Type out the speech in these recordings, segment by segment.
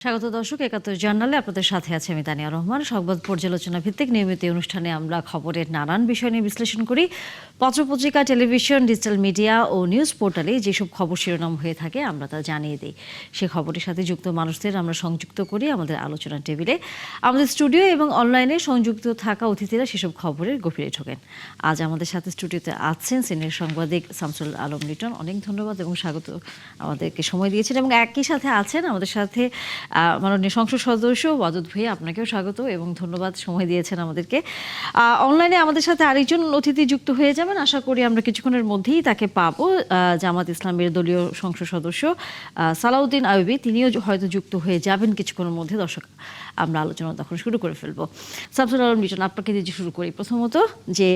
স্বাগত দর্শক, ৭১ জার্নালে আপনাদের সাথে আছে আমি তানিয়া রহমান। সংবাদ পর্যালোচনা ভিত্তিক নিয়মিত অনুষ্ঠানে আমরা খবরের নানান বিষয় নিয়ে বিশ্লেষণ করি। পত্রপত্রিকা, টেলিভিশন, ডিজিটাল মিডিয়া ও নিউজ পোর্টালে যেসব খবর শিরোনাম হয়ে থাকে আমরা তা জানিয়ে দিই। সে খবরের সাথে যুক্ত মানুষদের আমরা সংযুক্ত করি আমাদের আলোচনার টেবিলে। আমাদের স্টুডিও এবং অনলাইনে সংযুক্ত থাকা অতিথিরা সেসব খবরের গভীরে ঢোকেন। আজ আমাদের সাথে স্টুডিওতে আছেন সিনিয়র সাংবাদিক শামসুল আলম লিটন। অনেক ধন্যবাদ এবং স্বাগত, আমাদেরকে সময় দিয়েছেন। এবং একই সাথে আছেন আমাদের সাথে মাননীয় সংসদ সদস্য ওয়াদুদ ভাইয়া, আপনাকেও স্বাগত এবং ধন্যবাদ, সময় দিয়েছেন আমাদেরকে। অনলাইনে আমাদের সাথে আরেকজন অতিথি যুক্ত হয়ে যাবেন, আশা করি আমরা কিছুক্ষণের মধ্যেই তাকে পাবো। জামাত ইসলামের দলীয় সংসদ সদস্য সালাউদ্দিন আইয়ুবী, তিনিও হয়তো যুক্ত হয়ে যাবেন কিছুক্ষণের মধ্যে। দর্শক, আমরা আলোচনা তখন শুরু করে ফেলবো। শামসুল আলম লিটন, আপনাকে দিয়ে শুরু করি। প্রথমত যে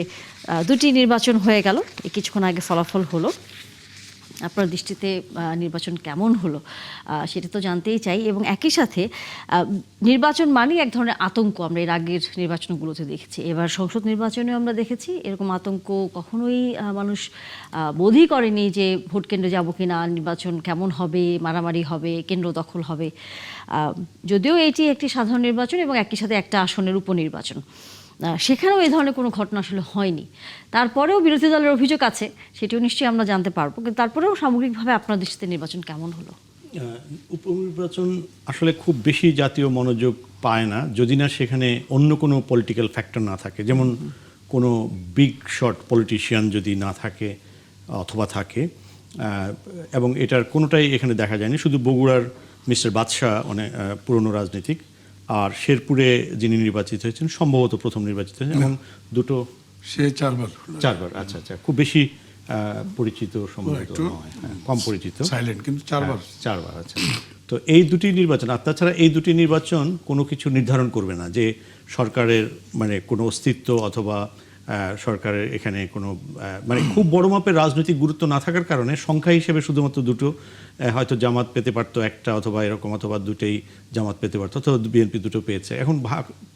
দুটি নির্বাচন হয়ে গেল, কিছুক্ষণ আগে ফলাফল হলো, আপনার দৃষ্টিতে নির্বাচন কেমন হলো সেটা তো জানতেই চাই। এবং একই সাথে নির্বাচন মানেই এক ধরনের আতঙ্ক, আমরা এর আগের নির্বাচনগুলোতে দেখেছি, এবার সংসদ নির্বাচনেও আমরা দেখেছি এরকম আতঙ্ক কখনোই মানুষ বোধই করেনি যে ভোট কেন্দ্রে যাবো কিনা, নির্বাচন কেমন হবে, মারামারি হবে, কেন্দ্র দখল হবে। যদিও এটি একটি সাধারণ নির্বাচন এবং একই সাথে একটা আসনের উপনির্বাচন, সেখানেও এই ধরনের কোনো ঘটনা আসলে হয়নি। তারপরেও বিরোধী দলের অভিযোগ আছে, সেটিও নিশ্চয়ই আমরা জানতে পারবো, কিন্তু তারপরেও সামগ্রিকভাবে আপনার দৃষ্টিতে নির্বাচন কেমন হলো? উপনির্বাচন আসলে খুব বেশি জাতীয় মনোযোগ পায় না যদি না সেখানে অন্য কোনো পলিটিক্যাল ফ্যাক্টর না থাকে, যেমন কোনো বিগ শট পলিটিশিয়ান যদি না থাকে অথবা থাকে, এবং এটার কোনোটাই এখানে দেখা যায়নি। শুধু বগুড়ার মিস্টার বাদশাহ অনেক পুরনো রাজনীতিক, আর শেরপুরে যিনি নির্বাচিত হয়েছেন সম্ভবত প্রথম নির্বাচিত হয়েছেন, এবং দুটো সে চারবার। আচ্ছা আচ্ছা, খুব বেশি পরিচিত সম্ভবত নয়, কম পরিচিত, সাইলেন্ট, কিন্তু চারবার। আচ্ছা। তো এই দুটি নির্বাচন, আর তাছাড়া এই দুটি নির্বাচন কোনো কিছু নির্ধারণ করবে না যে সরকারের মানে কোনো অস্তিত্ব অথবা সরকারের এখানে কোনো মানে খুব বড় মাপের রাজনৈতিক গুরুত্ব না থাকার কারণে সংখ্যা হিসেবে শুধুমাত্র দুটো, হয়তো জামাত পেতে পারতো একটা অথবা এরকম, অথবা দুটোই জামাত পেতে পারতো, অথবা বিএনপি দুটো পেয়েছে। এখন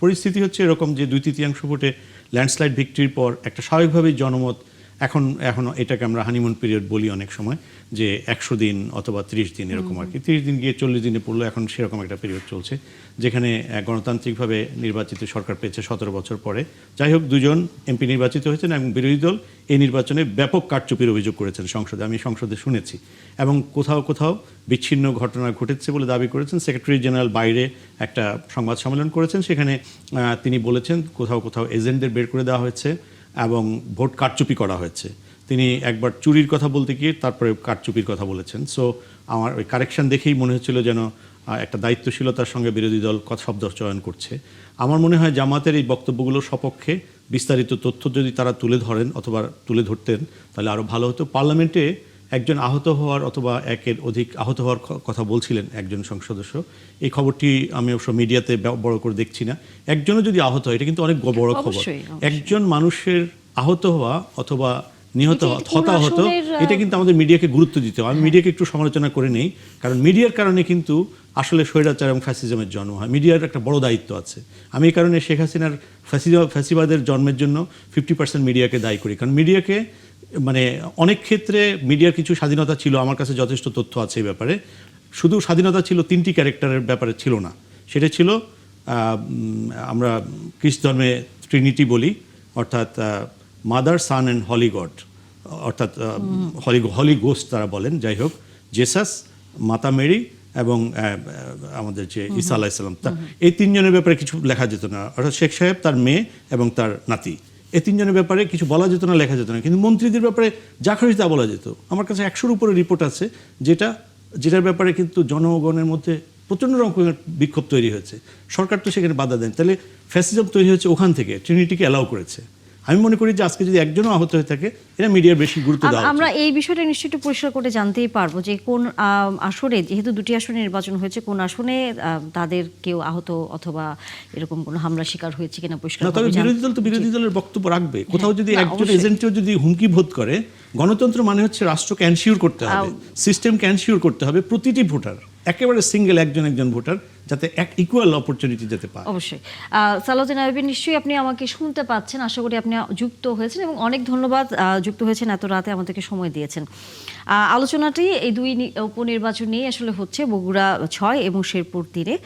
পরিস্থিতি হচ্ছে এরকম যে 2/3 ভোটে ল্যান্ডস্লাইড ভিক্টরির পর একটা স্বাভাবিকভাবেই জনমত এখন এটাকে আমরা হানিমুন পিরিয়ড বলি অনেক সময়, যে 100 দিন অথবা 30 দিন এরকম আর কি, 30 দিন গিয়ে 40 দিনে পড়লো। এখন সেরকম একটা পিরিয়ড চলছে যেখানে গণতান্ত্রিকভাবে নির্বাচিত সরকার পেয়েছে 17 বছর পরে। যাই হোক, 2জন এমপি নির্বাচিত হয়েছেন এবং বিরোধী দল এই নির্বাচনে ব্যাপক কারচুপির অভিযোগ করেছেন সংসদে, আমি সংসদে শুনেছি। এবং কোথাও কোথাও বিচ্ছিন্ন ঘটনা ঘটেছে বলে দাবি করেছেন। সেক্রেটারি জেনারেল বাইরে একটা সংবাদ সম্মেলন করেছেন, সেখানে তিনি বলেছেন কোথাও কোথাও এজেন্টদের বের করে দেওয়া হয়েছে এবং ভোট কারচুপি করা হয়েছে। তিনি একবার চুরির কথা বলতে গিয়ে তারপরে কারচুপির কথা বলেছেন। সো আমার ওই কারেকশন দেখেই মনে হচ্ছিল যেন একটা দায়িত্বশীলতার সঙ্গে বিরোধী দল শব্দ চয়ন করছে। আমার মনে হয় জামাতের এই বক্তব্যগুলোর সপক্ষে বিস্তারিত তথ্য যদি তারা তুলে ধরেন অথবা তুলে ধরতেন তাহলে আরও ভালো হতো। পার্লামেন্টে একজন আহত হওয়ার অথবা একের অধিক আহত হওয়ার কথা বলছিলেন একজন সংসদ সদস্য, এই খবরটি আমি অবশ্য মিডিয়াতে বড় করে দেখছি না। একজনও যদি আহত হয়, এটা কিন্তু অনেক বড় খবর। একজন মানুষের আহত হওয়া অথবা নিহত হতাহত, এটা কিন্তু আমাদের মিডিয়াকে গুরুত্ব দিতে হবে। আমি মিডিয়াকে একটু সমালোচনা করে নেই, কারণ মিডিয়ার কারণে কিন্তু আসলে স্বৈরাচার এবং ফ্যাসিজমের জন্ম হয়। মিডিয়ার একটা বড় দায়িত্ব আছে। আমি এই কারণে শেখ হাসিনার ফ্যাসিবাদের জন্মের জন্য 50% মিডিয়াকে দায়ী করি, কারণ মিডিয়াকে মানে অনেক ক্ষেত্রে মিডিয়ার কিছু স্বাধীনতা ছিল, আমার কাছে যথেষ্ট তথ্য আছে এই ব্যাপারে। শুধু স্বাধীনতা ছিল 3টি ক্যারেক্টারের ব্যাপারে ছিল না, সেটা ছিল আমরা খ্রিস্ট ধর্মে ট্রিনিটি বলি, অর্থাৎ mother, son and holy God, অর্থাৎ হলি গোস্ট তারা বলেন। যাই হোক, জেসাস, মাতা মেরি এবং আমাদের যে ঈসা আলাইহিস সালাম, এই 3 জনের ব্যাপারে কিছু লেখা যেত না। অর্থাৎ শেখ সাহেব, তার মেয়ে এবং তার নাতি, এই 3 জনের ব্যাপারে কিছু বলা যেত না, লেখা যেত না। কিন্তু মন্ত্রীদের ব্যাপারে যা খুশি তা বলা যেত। আমার কাছে 100-র উপরে রিপোর্ট আছে যেটার ব্যাপারে কিন্তু জনগণের মধ্যে প্রচণ্ড রকমের বিক্ষোভ তৈরি হয়েছে। সরকার তো সেখানে বাধা দেন, তাহলে ফ্যাসিজম তৈরি হয়েছে ওখান থেকে, ট্রিনিটিকে অ্যালাউ করেছে। আমি মনে করি যে আজকে যদি একজনও আহত হয়ে থাকে, এটা মিডিয়ার বেশি গুরুত্ব দেওয়া উচিত। আমরা এই বিষয়টা নিশ্চয়ই একটু পরিষ্কার করে জানতেই পারবো যে কোন আসনে, যেহেতু 2টি আসনে নির্বাচন হয়েছে, কোন আসনে তাদের কেউ আহত অথবা এরকম কোনো হামলা শিকার হয়েছে কিনা পরিষ্কার। তবে বিরোধী দল তো বিরোধী দলের বক্তব্য রাখবে। কোথাও যদি একজন এজেন্টও যদি হুমকি বোধ করে, গণতন্ত্র মানে হচ্ছে রাষ্ট্রকে এনশিওর করতে হবে, সিস্টেমকে এনশিওর করতে হবে, প্রতিটি ভোটার একেবারে সিঙ্গেল একজন ভোটার যাতে এক ইকুয়াল অপরচুনিটি যেতে পায়। অবশ্যই। সালাউদ্দিন আইয়ুবী, নিশ্চয়ই আপনি আমাকে শুনতে পাচ্ছেন, আশা করি আপনি যুক্ত হয়েছেন এবং অনেক ধন্যবাদ যুক্ত হয়েছেন, এত রাতে আমাদেরকে সময় দিয়েছেন। আলোচনাটি এই দুই উপনির্বাচন নিয়ে আসলে হচ্ছে, বগুড়া 6 এবং শেরপুর 3-এ।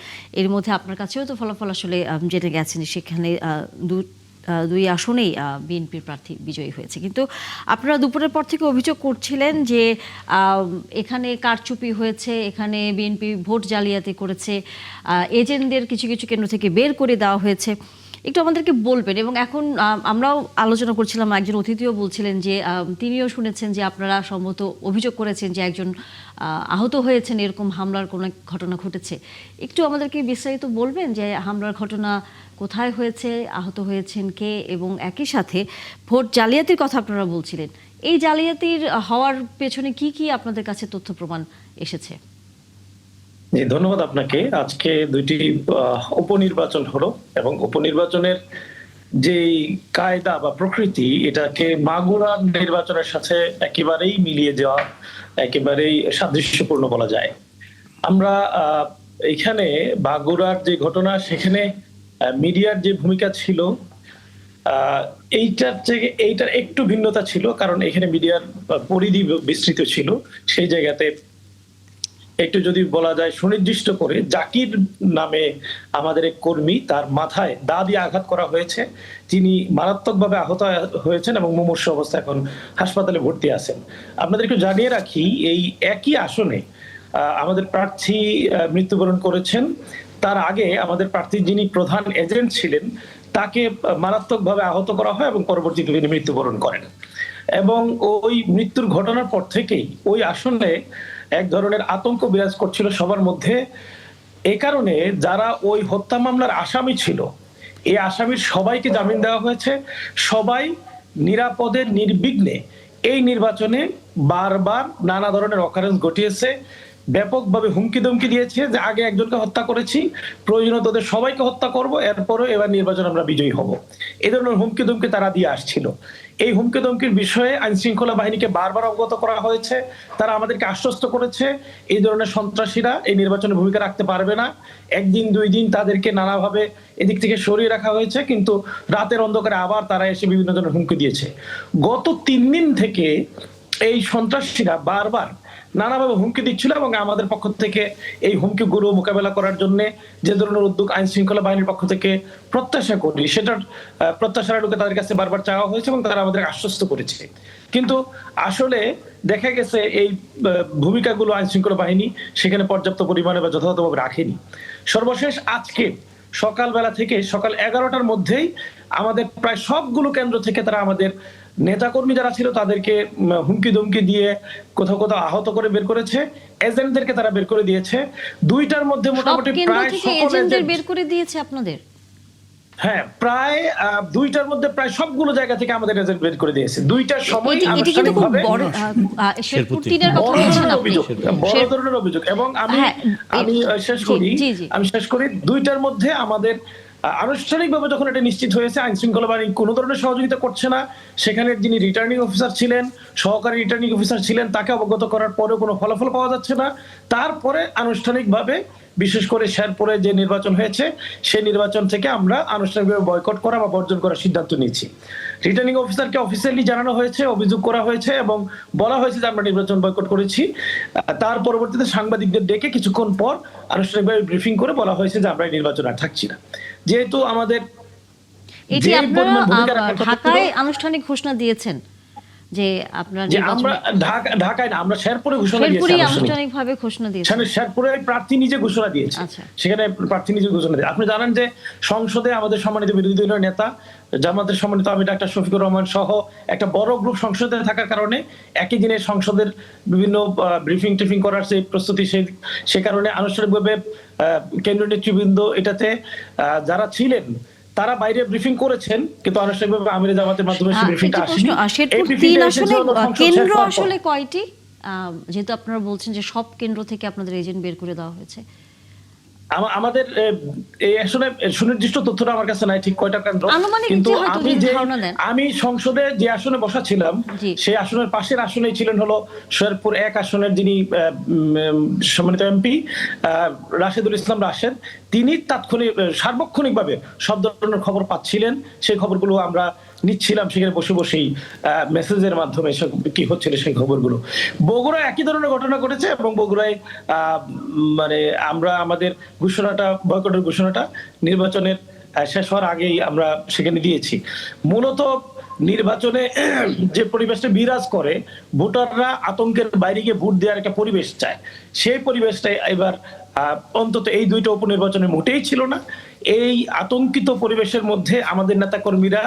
এর মধ্যে আপনার কাছেও তো ফলাফল আসলে জেনে গেছেন, সেখানে দুই আসনেই বিএনপির প্রার্থী বিজয়ী হয়েছে। কিন্তু আপনারা দুপুরের পর থেকে অভিযোগ করছিলেন যে এখানে কারচুপি হয়েছে, এখানে বিএনপি ভোট জালিয়াতি করেছে, এজেন্টদের কিছু কিছু কেন্দ্র থেকে বের করে দেওয়া হয়েছে। একটু আমাদেরকে বলবেন। এবং এখন আমরাও আলোচনা করছিলাম, একজন অতিথিও বলছিলেন যে তিনিও শুনেছেন যে আপনারা সম্ভবত অভিযোগ করেছেন যে একজন আহত হয়েছেন, এরকম হামলার কোনো ঘটনা ঘটেছে। একটু আমাদেরকে বিস্তারিত বলবেন যে হামলার ঘটনা কোথায় হয়েছে, আহত হয়েছেন কে, এবং একই সাথে ভোট জালিয়াতির কথা আপনারা বলছিলেন, এই জালিয়াতির হওয়ার পেছনে কি কি আপনাদের কাছে তথ্য প্রমাণ এসেছে? জি, ধন্যবাদ আপনাকে। আজকে দুইটি উপনির্বাচন হলো এবং উপনির্বাচনের যে কায়দা বা প্রকৃতি, এটাকে মাগুরার নির্বাচনের সাথে একেবারেই মিলিয়ে যাওয়া, একেবারেই সাদৃশ্যপূর্ণ বলা যায়। আমরা এখানে মাগুরার যে ঘটনা, সেখানে মিডিয়ার যে ভূমিকা ছিল এইটার একটু ভিন্নতা ছিল, কারণ এখানে মিডিয়ার পরিধি বিস্তৃত ছিল। সেই জায়গাতে একটু যদি বলা যায় সুনির্দিষ্ট করে, জাকির নামে আমাদের এক কর্মী, তার মাথায় দা দিয়ে আঘাত করা হয়েছে, তিনি মারাত্মকভাবে আহত হয়েছেন এবং মুমূর্ষু অবস্থায় এখন হাসপাতালে ভর্তি আছেন। আপনাদের একটু জানিয়ে রাখি, এই একই আসনে আমাদের প্রার্থী মৃত্যুবরণ করেছেন। তার আগে আমাদের প্রার্থী যিনি প্রধান এজেন্ট ছিলেন, তাকে মারাত্মকভাবে আহত করা হয় এবং পরবর্তীতে তিনি মৃত্যুবরণ করেন। এবং ওই মৃত্যুর ঘটনার পর থেকেই ওই আসনে এক ধরনের আতঙ্ক বিরাজ করছিল সবার মধ্যে। এই কারণে যারা ওই হত্যা মামলার আসামি ছিল, এই আসামির সবাইকে জামিন দেওয়া হয়েছে। সবাই নিরাপদে নির্বিঘ্নে এই নির্বাচনে বারবার নানা ধরনের অকারেন্স ঘটিয়েছে, ব্যাপকভাবে হুমকি ধমকি দিয়েছে যে আগে একজনকে হত্যা করেছি, প্রয়োজনে তোদের সবাইকে হত্যা করব, এরপরে এবার নির্বাচন আমরা বিজয়ী হব। এই ধরনের হুমকি ধমকি তারা দিয়ে আসছিল। এই হুমকি ধমকির বিষয়ে আইন শৃঙ্খলা বাহিনীকে বারবার অবগত করা হয়েছে। তারা আমাদেরকে আশ্বস্ত করেছে এই ধরনের সন্ত্রাসীরা এই নির্বাচনে ভূমিকা রাখতে পারবে না। একদিন দুই দিন তাদেরকে নানাভাবে এদিক থেকে সরিয়ে রাখা হয়েছে, কিন্তু রাতের অন্ধকারে আবার তারা এসে বিভিন্ন ধরনের হুমকি দিয়েছে। গত 3 দিন থেকে এই সন্ত্রাসীরা বারবার নানাভাবে হুমকি দিচ্ছিল এবং আমাদের পক্ষ থেকে এই হুমকিগুলো মোকাবেলা করার জন্য যে ধরনের উদ্যোগ আইন শৃঙ্খলা বাহিনীর পক্ষ থেকে প্রত্যাশা করি, সেটার প্রত্যাশার লোকে তাদের কাছে বারবার চাওয়া হয়েছে এবং তারা আমাদের আশ্বস্ত করেছে। কিন্তু আসলে দেখা গেছে এই ভূমিকাগুলো আইন শৃঙ্খলা বাহিনী সেখানে পর্যাপ্ত পরিমাণে বা যথাযথভাবে রাখেনি। সর্বশেষ আজকে সকালবেলা থেকে সকাল 11টার মধ্যেই আমাদের প্রায় সবগুলো কেন্দ্র থেকে তারা আমাদের নেতাকর্মী যারা ছিল তাদেরকে হুমকি ধমকি দিয়ে কোথাও কোথাও আহত করে বের করেছে। এজেন্টদেরকে তারা বের করে দিয়েছে। 2টার মধ্যে মোটামুটি প্রায় সকল এজেন্টদের বের করে দিয়েছে আপনাদের? হ্যাঁ, প্রায় 2টার মধ্যে প্রায় সবগুলো জায়গা থেকে আমাদের এজেন্ট বের করে দিয়েছে। 2টার সময় আনুষ্ঠানিকভাবে শেরপুর 3-এর কথা বলছেন আপনি? বড় ধরনের অভিযোগ। এবং আমি শেষ করি 2টার মধ্যে আমাদের আনুষ্ঠানিকভাবে যখন এটা নিশ্চিত হয়েছে আইন শৃঙ্খলা বাহিনী কোনো ধরনের সহযোগিতা করছে না, সেখানে যিনি রিটার্নিং অফিসার ছিলেন, সহকারী রিটার্নিং অফিসার ছিলেন, তাকে অবগত করার পরেও কোনো ফলাফল পাওয়া যাচ্ছে না। তারপরে আনুষ্ঠানিকভাবে বিশেষ করে শেরপুরে যে নির্বাচন হয়েছে সেই নির্বাচন থেকে আমরা আনুষ্ঠানিকভাবে বয়কট করা বা বর্জন করার সিদ্ধান্ত নিয়েছি। রিটার্নিং অফিসারকে অফিসিয়ালি জানানো হয়েছে, অভিযোগ করা হয়েছে এবং বলা হয়েছে যে আমরা নির্বাচন বয়কট করেছি। তার পরবর্তীতে সাংবাদিকদের ডেকে কিছুক্ষণ পর আনুষ্ঠানিকভাবে ব্রিফিং করে বলা হয়েছে যে আমরা এই নির্বাচন আর থাকছি না। যেহেতু আমাদের এটি আপনারা ঢাকায় আনুষ্ঠানিক ঘোষণা দিয়েছেন যে আপনারা আমরা ঢাকায় না, আমরা শেরপুরে ঘোষণা দিয়েছি, আনুষ্ঠানিকভাবে ঘোষণা দিয়েছি। শেরপুরে প্রার্থী নিজে ঘোষণা দিয়েছে, সেখানে প্রার্থী নিজে ঘোষণা দিয়েছে। আপনি জানেন যে সংসদে আমাদের সম্মানিত বিরোধী দলীয় নেতা জামাতের সম্মানিত আমি ডাক্তার শফিকুর রহমান সহ একটা বড় গ্রুপ সংসদে থাকার কারণে একই দিনে সংসদের বিভিন্ন ব্রিফিং টিফিং করার যে প্রস্তুতি, সে কারণে আনুষ্ঠানিকভাবে কেন্দ্রীয় নেতৃবৃন্দ এটাতে যারা ছিলেন তারা বাইরে ব্রিফিং করেছেন, কিন্তু আনুষ্ঠানিকভাবে আমিরে জামাতের মাধ্যমে সেই ব্রিফিংটা আসেনি। কেন্দ্র আসলে কয়টি, যেহেতু আপনারা বলছেন যে সব কেন্দ্র থেকে আপনাদের এজেন্ট বের করে দেওয়া হয়েছে? আমাদের এই আসলে সুনির্দিষ্ট তথ্যটা আমার কাছে নাই ঠিক কয়টা কেন্দ্র, আনুমানিক কিন্তু যে হয়তো আমি যদি ধারণা দেন। আমি সংসদে যে আসনে বসা ছিলাম জি। সেই আসনের পাশের আসনেই ছিলেন হলো শেরপুর 1 আসনের যিনি সম্মানিত এমপি রাশেদুল ইসলাম রাশেদ। তিনি তাৎক্ষণিক সার্বক্ষণিকভাবে সব ধরনের খবর পাচ্ছিলেন, সেই খবরগুলো আমরা নিচ্ছিলাম সেখানে বসে বসেই মেসেজের মাধ্যমে কি হচ্ছিল সেই খবরগুলো। বগুড়ায় একই ধরনের ঘটনা ঘটেছে এবং বগুড়ায় মানে আমরা আমাদের ঘোষণাটা, বয়কটের ঘোষণাটা নির্বাচনের শেষ হওয়ার আগেই আমরা সেখানে দিয়েছি। মূলত নির্বাচনে যে পরিবেশটা বিরাজ করে, ভোটাররা আতঙ্কের বাইরে গিয়ে ভোট দেওয়ার একটা পরিবেশ চায়, সেই পরিবেশটাই এবার অন্তত এই দুইটা উপনির্বাচনে মোটেই ছিল না। এই আতঙ্কিত পরিবেশের মধ্যে আমাদের নেতাকর্মীরা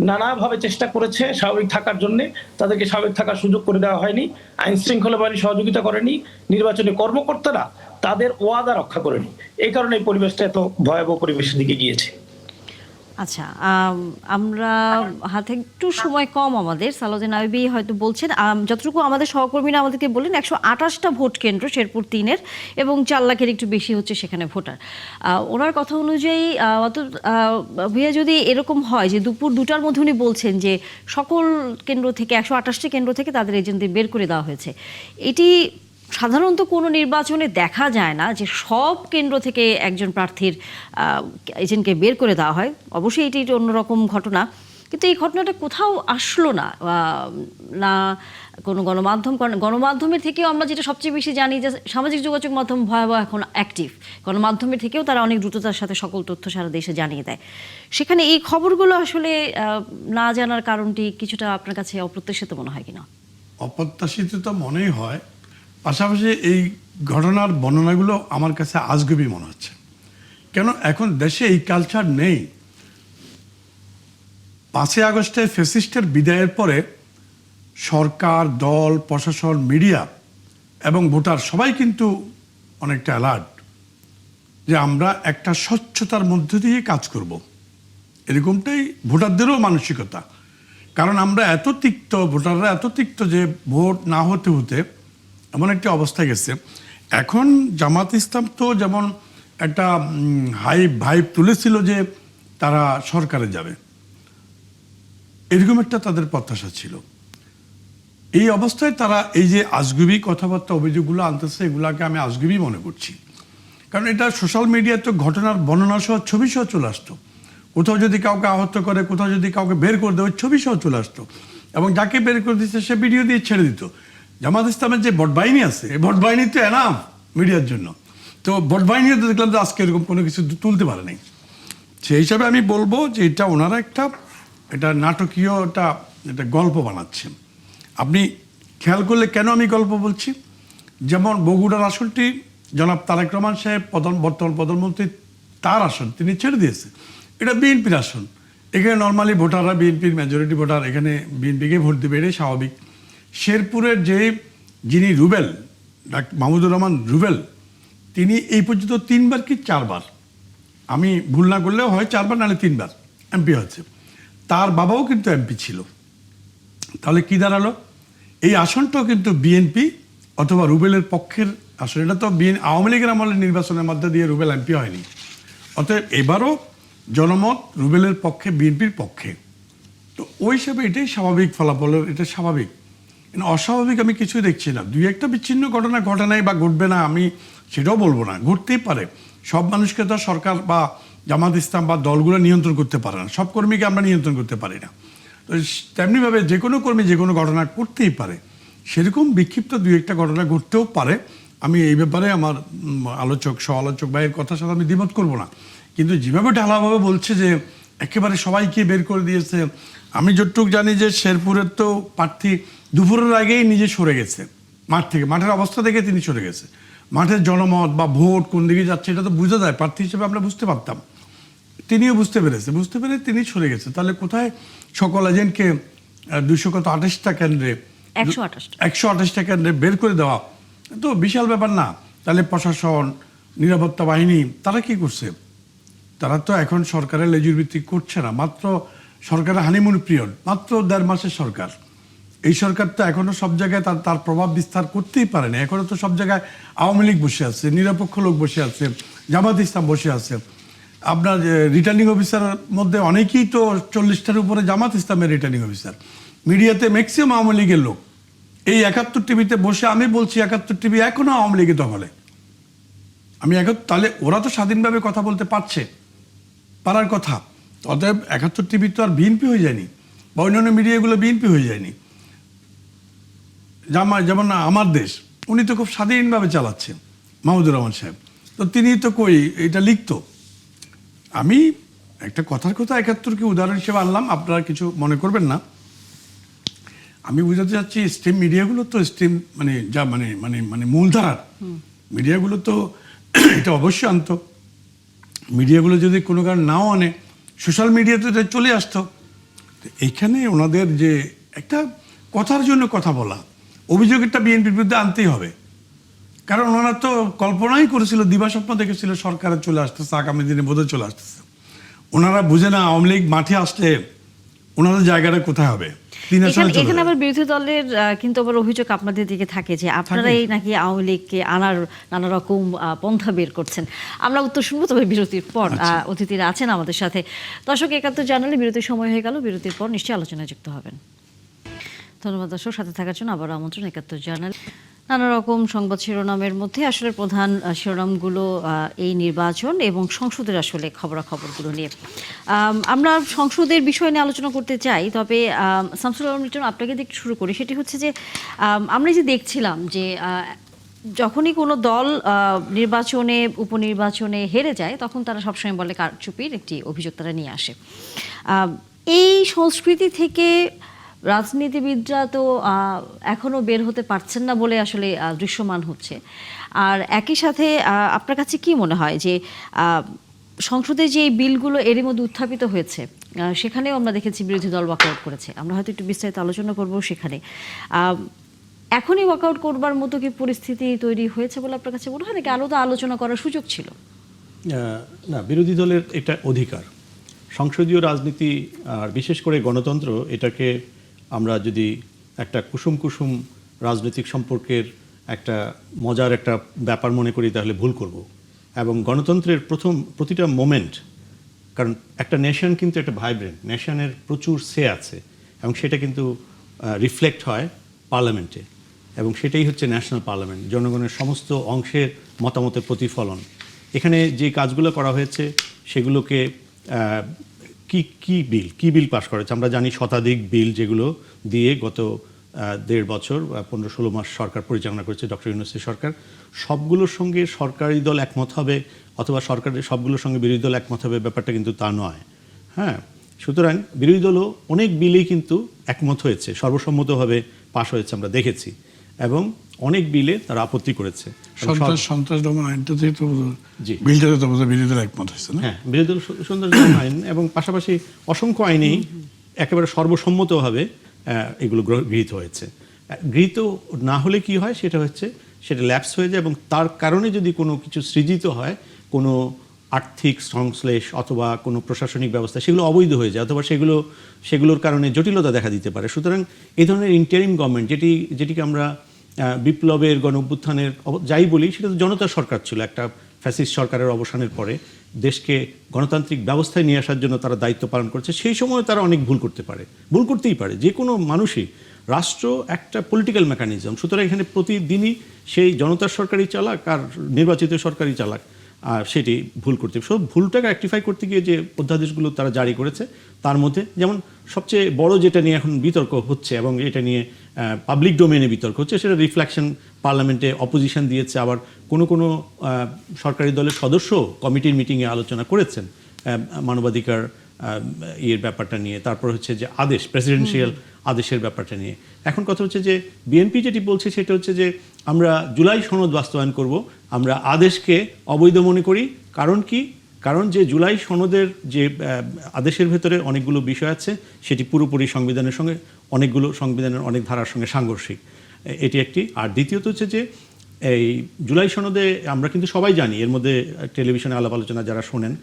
নানাভাবে চেষ্টা করেছে স্বাভাবিক থাকার জন্য, তাদেরকে স্বাভাবিক থাকার সুযোগ করে দেওয়া হয়নি। আইন শৃঙ্খলা বাহিনী সহযোগিতা করেনি, নির্বাচনী কর্মকর্তারা তাদের ওয়াদা রক্ষা করেনি। এই কারণে এই পরিবেশটা এত ভয়াবহ পরিবেশের দিকে গিয়েছে। আচ্ছা, আমরা হাতে একটু সময় কম আমাদের। সালাউদ্দিন আইয়ুবী হয়তো বলছেন, যতটুকু আমাদের সহকর্মীরা আমাদেরকে বললেন 128টা ভোট কেন্দ্র শেরপুর 3-এর এবং 4 লাখের একটু বেশি হচ্ছে সেখানে ভোটার। ওনার কথা অনুযায়ী ভাইয়া যদি এরকম হয় যে দুপুর 2টার মধ্যে উনি বলছেন যে সকল কেন্দ্র থেকে 128টি কেন্দ্র থেকে তাদের এজেন্টদের বের করে দেওয়া হয়েছে, এটি সাধারণত কোনো নির্বাচনে দেখা যায় না যে সব কেন্দ্র থেকে একজন প্রার্থীর এজেন্টকে বের করে দেওয়া হয়। অবশ্যই এটি অন্যরকম ঘটনা, কিন্তু এই ঘটনাটা কোথাও আসলো না, না কোনো গণমাধ্যমের থেকেও আমরা যেটা সবচেয়ে বেশি জানি যে সামাজিক যোগাযোগ মাধ্যম ভয়াবহ এখন অ্যাক্টিভ, গণমাধ্যমের থেকেও তারা অনেক দ্রুততার সাথে সকল তথ্য সারা দেশে জানিয়ে দেয়। সেখানে এই খবরগুলো আসলে না জানার কারণটি কিছুটা আপনার কাছে অপ্রত্যাশিত মনে হয় কিনা? অপ্রত্যাশিত তো মনেই হয়, পাশাপাশি এই ঘটনার বর্ণনাগুলো আমার কাছে আজগুবি মনে হচ্ছে। কেন এখন দেশে এই কালচার নেই। 5ই আগস্টে ফ্যাসিস্টের বিদায়ের পরে সরকার, দল, প্রশাসন, মিডিয়া এবং ভোটার সবাই কিন্তু অনেকটা অ্যালার্ট যে আমরা একটা স্বচ্ছতার মধ্য দিয়ে কাজ করব। এরকমটাই ভোটারদেরও মানসিকতা। কারণ আমরা এত তিক্ত, ভোটাররা এত তিক্ত যে ভোট না হতে হতে এমন একটা অবস্থা গেছে। এখন জামাত ইসলাম তো যেমন একটা ভাইব তুলেছিল যে তারা সরকারে যাবে, এরকম একটা তাদের প্রত্যাশা ছিল। এই অবস্থায় তারা এই যে আজগুবি কথাবার্তা, অভিযোগগুলো আনতেছে, এগুলাকে আমি আজগুবি মনে করছি। কারণ এটা সোশ্যাল মিডিয়ায় তো ঘটনার বর্ণনা সহ ছবি সহ চলে আসতো। কোথাও যদি কাউকে আহত করে, কোথাও যদি কাউকে বের করে দেয়, ওই ছবি সহ চলে আসতো, এবং যাকে বের করে দিচ্ছে সে ভিডিও দিয়ে ছেড়ে দিত। জামাত ইসলামের যে ভোট বাহিনী আছে, এই ভোট বাহিনী তো এনাম মিডিয়ার জন্য। তো ভোট বাহিনীও তো দেখলাম যে আজকে এরকম কোনো কিছু তুলতে পারে নাই। সেই হিসাবে আমি বলবো যে এটা ওনারা এটা নাটকীয় একটা গল্প বানাচ্ছেন। আপনি খেয়াল করলে কেন আমি গল্প বলছি, যেমন বগুড়ার আসনটি জনাব তারেক রহমান সাহেব বর্তমান প্রধানমন্ত্রী তার আসন তিনি ছেড়ে দিয়েছে, এটা বিএনপির আসন। এখানে নর্মালি ভোটাররা বিএনপির মেজরিটি ভোটার, এখানে বিএনপিকে ভোট দেবে, এটাই স্বাভাবিক। শেরপুরের যিনি রুবেল, মাহমুদুর রহমান রুবেল, তিনি এই পর্যন্ত 3বার কি 4বার, আমি ভুল না করলেও হয় 4বার নাহলে 3বার এমপি হয়েছে। তার বাবাও কিন্তু এমপি ছিল। তাহলে কি দাঁড়ালো, এই আসনটাও কিন্তু বিএনপি অথবা রুবেলের পক্ষের আসন। এটা তো আওয়ামী লীগের আমলের নির্বাচনের মধ্যে দিয়ে রুবেল এমপি হয়নি। অতএব এবারও জনমত রুবেলের পক্ষে, বিএনপির পক্ষে। তো ওই হিসাবে এটাই স্বাভাবিক ফলাফলের, এটা স্বাভাবিক। কিন্তু অস্বাভাবিক আমি কিছুই দেখছি না। 2-1টা বিচ্ছিন্ন ঘটনা ঘটে নাই বা ঘটবে না আমি সেটাও বলবো না, ঘটতেই পারে। সব মানুষকে তো সরকার বা জামাত ইসলাম বা দলগুলো নিয়ন্ত্রণ করতে পারে না, সব কর্মীকে আমরা নিয়ন্ত্রণ করতে পারি না। তো তেমনিভাবে যে কোনো কর্মী যে কোনো ঘটনা করতেই পারে, সেরকম বিক্ষিপ্ত 2-1টা ঘটনা ঘটতেও পারে। আমি এই ব্যাপারে আমার সহ-আলোচক ভাইয়ের কথার সাথে আমি দ্বিমত করবো না। কিন্তু যেভাবে ঢালাভাবে বলছে যে একেবারে সবাইকে বের করে দিয়েছে, আমি যতটুকু জানি যে শেরপুরের তো প্রার্থী দুপুরের আগেই নিজে সরে গেছে মাঠ থেকে, মাঠের অবস্থা দেখে তিনি সরে গেছে। মাঠের জনমত বা ভোট কোন দিকে যাচ্ছে এটা তো বোঝা যায়, প্রার্থী হিসেবে আমরা বুঝতে পারতাম। তিনিও বুঝতে পেরে তিনি সরে গেছে। তাহলে কোথায় সকল এজেন্টকে 228টা কেন্দ্রে 128টা কেন্দ্রে বের করে দেওয়া তো বিশাল ব্যাপার না। তাহলে প্রশাসন, নিরাপত্তা বাহিনী তারা কি করছে? তারা তো এখন সরকারের লেজুর ভিত্তিক করছে না। মাত্র সরকারের হানিমুন পিরিয়ড, মাত্র 1.5 মাসের সরকার। এই সরকার তো এখনো সব জায়গায় তার প্রভাব বিস্তার করতেই পারে না। এখনো তো সব জায়গায় আওয়ামী লীগ বসে আছে, নিরপেক্ষ লোক বসে আছে, জামাত ইসলাম বসে আছে। আপনার রিটার্নিং অফিসারের মধ্যে অনেকেই তো 40টার উপরে জামাত ইসলামের রিটার্নিং অফিসার। মিডিয়াতে ম্যাক্সিমাম আওয়ামী লীগের লোক। এই 71 টিভিতে বসে আমি বলছি 71 টিভি এখনো আওয়ামী লীগের দখলে। তাহলে ওরা তো স্বাধীনভাবে কথা বলতে পারার কথা। অতএব 71 টিভি তো আর বিএনপি হয়ে যায়নি, বা অন্যান্য মিডিয়াগুলো বিএনপি হয়ে যায়নি। যেমন আমার দেশ, উনি তো খুব স্বাধীনভাবে চালাচ্ছেন, মাহমুদুর রহমান সাহেব। তো তিনি তো এটা লিখতো। আমি একটা কথার কথা 71কে উদাহরণ হিসেবে আনলাম, আপনারা কিছু মনে করবেন না। আমি বুঝাতে চাচ্ছি স্ট্রিম মিডিয়াগুলো তো মানে মূলধারার মিডিয়াগুলো তো এটা অবশ্যই আনতো। মিডিয়াগুলো যদি কোনো কারণ নাও আনে, সোশ্যাল মিডিয়াতে এটা চলে আসতো। এইখানে ওনাদের যে একটা কথার জন্য কথা বলা, অভিযোগটা বিএনপির বিরুদ্ধে আনতেই হবে। কারণ ওনারা তো কল্পনাই করেছিল, দিবাস্বপ্ন দেখেছিল সরকারে চলে আসতেছে, আগামী দিনে বোধহয় চলে আসতেছে। ওনারা বুঝে না আওয়ামী লীগ মাঠে আসলে ওনাদের জায়গাটা কোথায় হবে। এখানে আবার বিরোধী দলের কিন্তু আবার অভিযোগ আপনাদের দিকে থাকে যে আপনারাই নাকি আওয়ামী লীগকে আনার নানা রকম পন্থা বের করছেন। আমরা উত্তর শুনবো, তবে বিরতির পর। অতিথিরা আছেন আমাদের সাথে। দর্শক, 71 জানালে বিরতির সময় হয়ে গেল। বিরতির পর নিশ্চয়ই আলোচনায় যুক্ত হবেন। ধন্যবাদ দর্শক, সাথে থাকার জন্য আবার আমন্ত্রণ 71 জানালে। নানা রকম সংবাদ শিরোনামের মধ্যে আসলে প্রধান শিরোনামগুলো এই নির্বাচন এবং সংসদের আসলে খবরাখবরগুলো নিয়ে। আমরা সংসদের বিষয় নিয়ে আলোচনা করতে চাই, তবে শামসুল আলম লিটন, আপনাকে দিয়ে শুরু করি। সেটি হচ্ছে যে আমরা যে দেখছিলাম যে যখনই কোনো দল নির্বাচনে, উপনির্বাচনে হেরে যায়, তখন তারা সবসময় বলে কারচুপির একটি অভিযোগ তারা নিয়ে আসে। এই সংস্কৃতি থেকে রাজনীতিবিদরা তো এখনো বের হতে পারছেন না বলে আসলে দৃশ্যমান হচ্ছে। আর একই সাথে আপনার কাছে কি মনে হয় যে সংসদে যে বিলগুলো এরই মধ্যে উত্থাপিত হয়েছে, সেখানেও আমরা দেখেছি বিরোধী দল ওয়াকআউট করেছে। আমরা হয়তো একটু বিস্তারিত আলোচনা করব সেখানে। এখনই ওয়াকআউট করবার মতো কি পরিস্থিতি তৈরি হয়েছে বলে আপনার কাছে মনে হয়, নাকি আরও তো আলোচনা করার সুযোগ ছিল? না, বিরোধী দলের এটা অধিকার। সংসদীয় রাজনীতি আর বিশেষ করে গণতন্ত্র, এটাকে আমরা যদি একটা কুসুম কুসুম রাজনৈতিক সম্পর্কের একটা মজার একটা ব্যাপার মনে করি, তাহলে ভুল করব। এবং গণতন্ত্রের প্রতিটা মোমেন্ট, কারণ একটা নেশন কিন্তু একটা ভাইব্রেন্ট, নেশনের প্রচুর সে আছে, এবং সেটা কিন্তু রিফ্লেক্ট হয় পার্লামেন্টে, এবং সেটাই হচ্ছে ন্যাশনাল পার্লামেন্ট, জনগণের সমস্ত অংশের মতামতের প্রতিফলন। এখানে যে কাজগুলো করা হয়েছে সেগুলোকে কি বিল পাস করেছে আমরা জানি। শতাধিক বিল, যেগুলো দিয়ে গত 1.5 বছর 15-16 মাস সরকার পরিচালনা করেছে ডক্টর ইউনূসের সরকার। সবগুলোর সঙ্গে সরকারি দল একমত হবে, অথবা সরকারের সবগুলোর সঙ্গে বিরোধী দল একমত হবে, ব্যাপারটা কিন্তু তা নয়। হ্যাঁ, সুতরাং বিরোধী দলও অনেক বিলেই কিন্তু একমত হয়েছে, সর্বসম্মতভাবে পাশ হয়েছে, আমরা দেখেছি। এবং অনেক বিলে তারা আপত্তি করেছে। সন্ত্রাস দমন আইনটাতে তো বিলটাতে তো বিরোধী দল একমত হয়েছে না? হ্যাঁ, বিরোধী দল সন্ত্রাস দমন আইন এবং পাশাপাশি অসংখ্য আইনেই একেবারে সর্বসম্মতভাবে এগুলো গৃহীত হয়েছে। গৃহীত না হলে কি হয়, সেটা ল্যাপস হয়ে যায়, এবং তার কারণে যদি কোনো কিছু সৃজিত হয়, কোনো আর্থিক সংশ্লেষ অথবা কোনো প্রশাসনিক ব্যবস্থা, সেগুলো অবৈধ হয়ে যায়, অথবা সেগুলোর কারণে জটিলতা দেখা দিতে পারে। সুতরাং এই ধরনের ইন্টারিম গভর্নমেন্ট, যেটিকে আমরা বিপ্লবের, গণ অভ্যুত্থানের যাই বলি, সেটা তো জনতার সরকার ছিল। একটা ফ্যাসিস্ট সরকারের অবসানের পরে দেশকে গণতান্ত্রিক ব্যবস্থায় নিয়ে আসার জন্য তারা দায়িত্ব পালন করছে। সেই সময় তারা অনেক ভুল করতেই পারে, যে কোনো মানুষই। রাষ্ট্র একটা পলিটিক্যাল মেকানিজম, সুতরাং এখানে প্রতিদিনই সেই জনতার সরকারই চালাক আর নির্বাচিত সরকারই চালাক, আর সেটি ভুল করতে, সব ভুলটাকে রেকটিফাই করতে গিয়ে যে অধ্যাদেশগুলো তারা জারি করেছে, তার মধ্যে যেমন সবচেয়ে বড় যেটা নিয়ে এখন বিতর্ক হচ্ছে, এবং এটা নিয়ে পাবলিক ডোমেনে বিতর্ক হচ্ছে, সেটা রিফ্লেকশন পার্লামেন্টে অপোজিশন দিয়েছে। আবার কোনো সরকারি দলের সদস্য কমিটির মিটিংয়ে আলোচনা করেছেন মানবাধিকার ব্যাপারটা নিয়ে। তারপর হচ্ছে যে আদেশ, প্রেসিডেন্সিয়াল আদেশের ব্যাপারটা নিয়ে। এখন কথা হচ্ছে যে বিএনপি যেটি বলছে সেটা হচ্ছে যে আমরা জুলাই সনদ বাস্তবায়ন করব, আমরা আদেশকে অবৈধ মনে করি। কারণ কি? কারণ যে জুলাই সনদের যে আদেশের ভেতরে অনেকগুলো বিষয় আছে, সেটি পুরোপুরি সংবিধানের সঙ্গে, সংবিধানের অনেক ধারার সঙ্গে সাংঘর্ষিক, এটি একটি। আর দ্বিতীয়ত হচ্ছে যে এই জুলাই সনদে আমরা কিন্তু সবাই জানি, এর মধ্যে টেলিভিশনে আলাপ আলোচনা যারা শোনেন,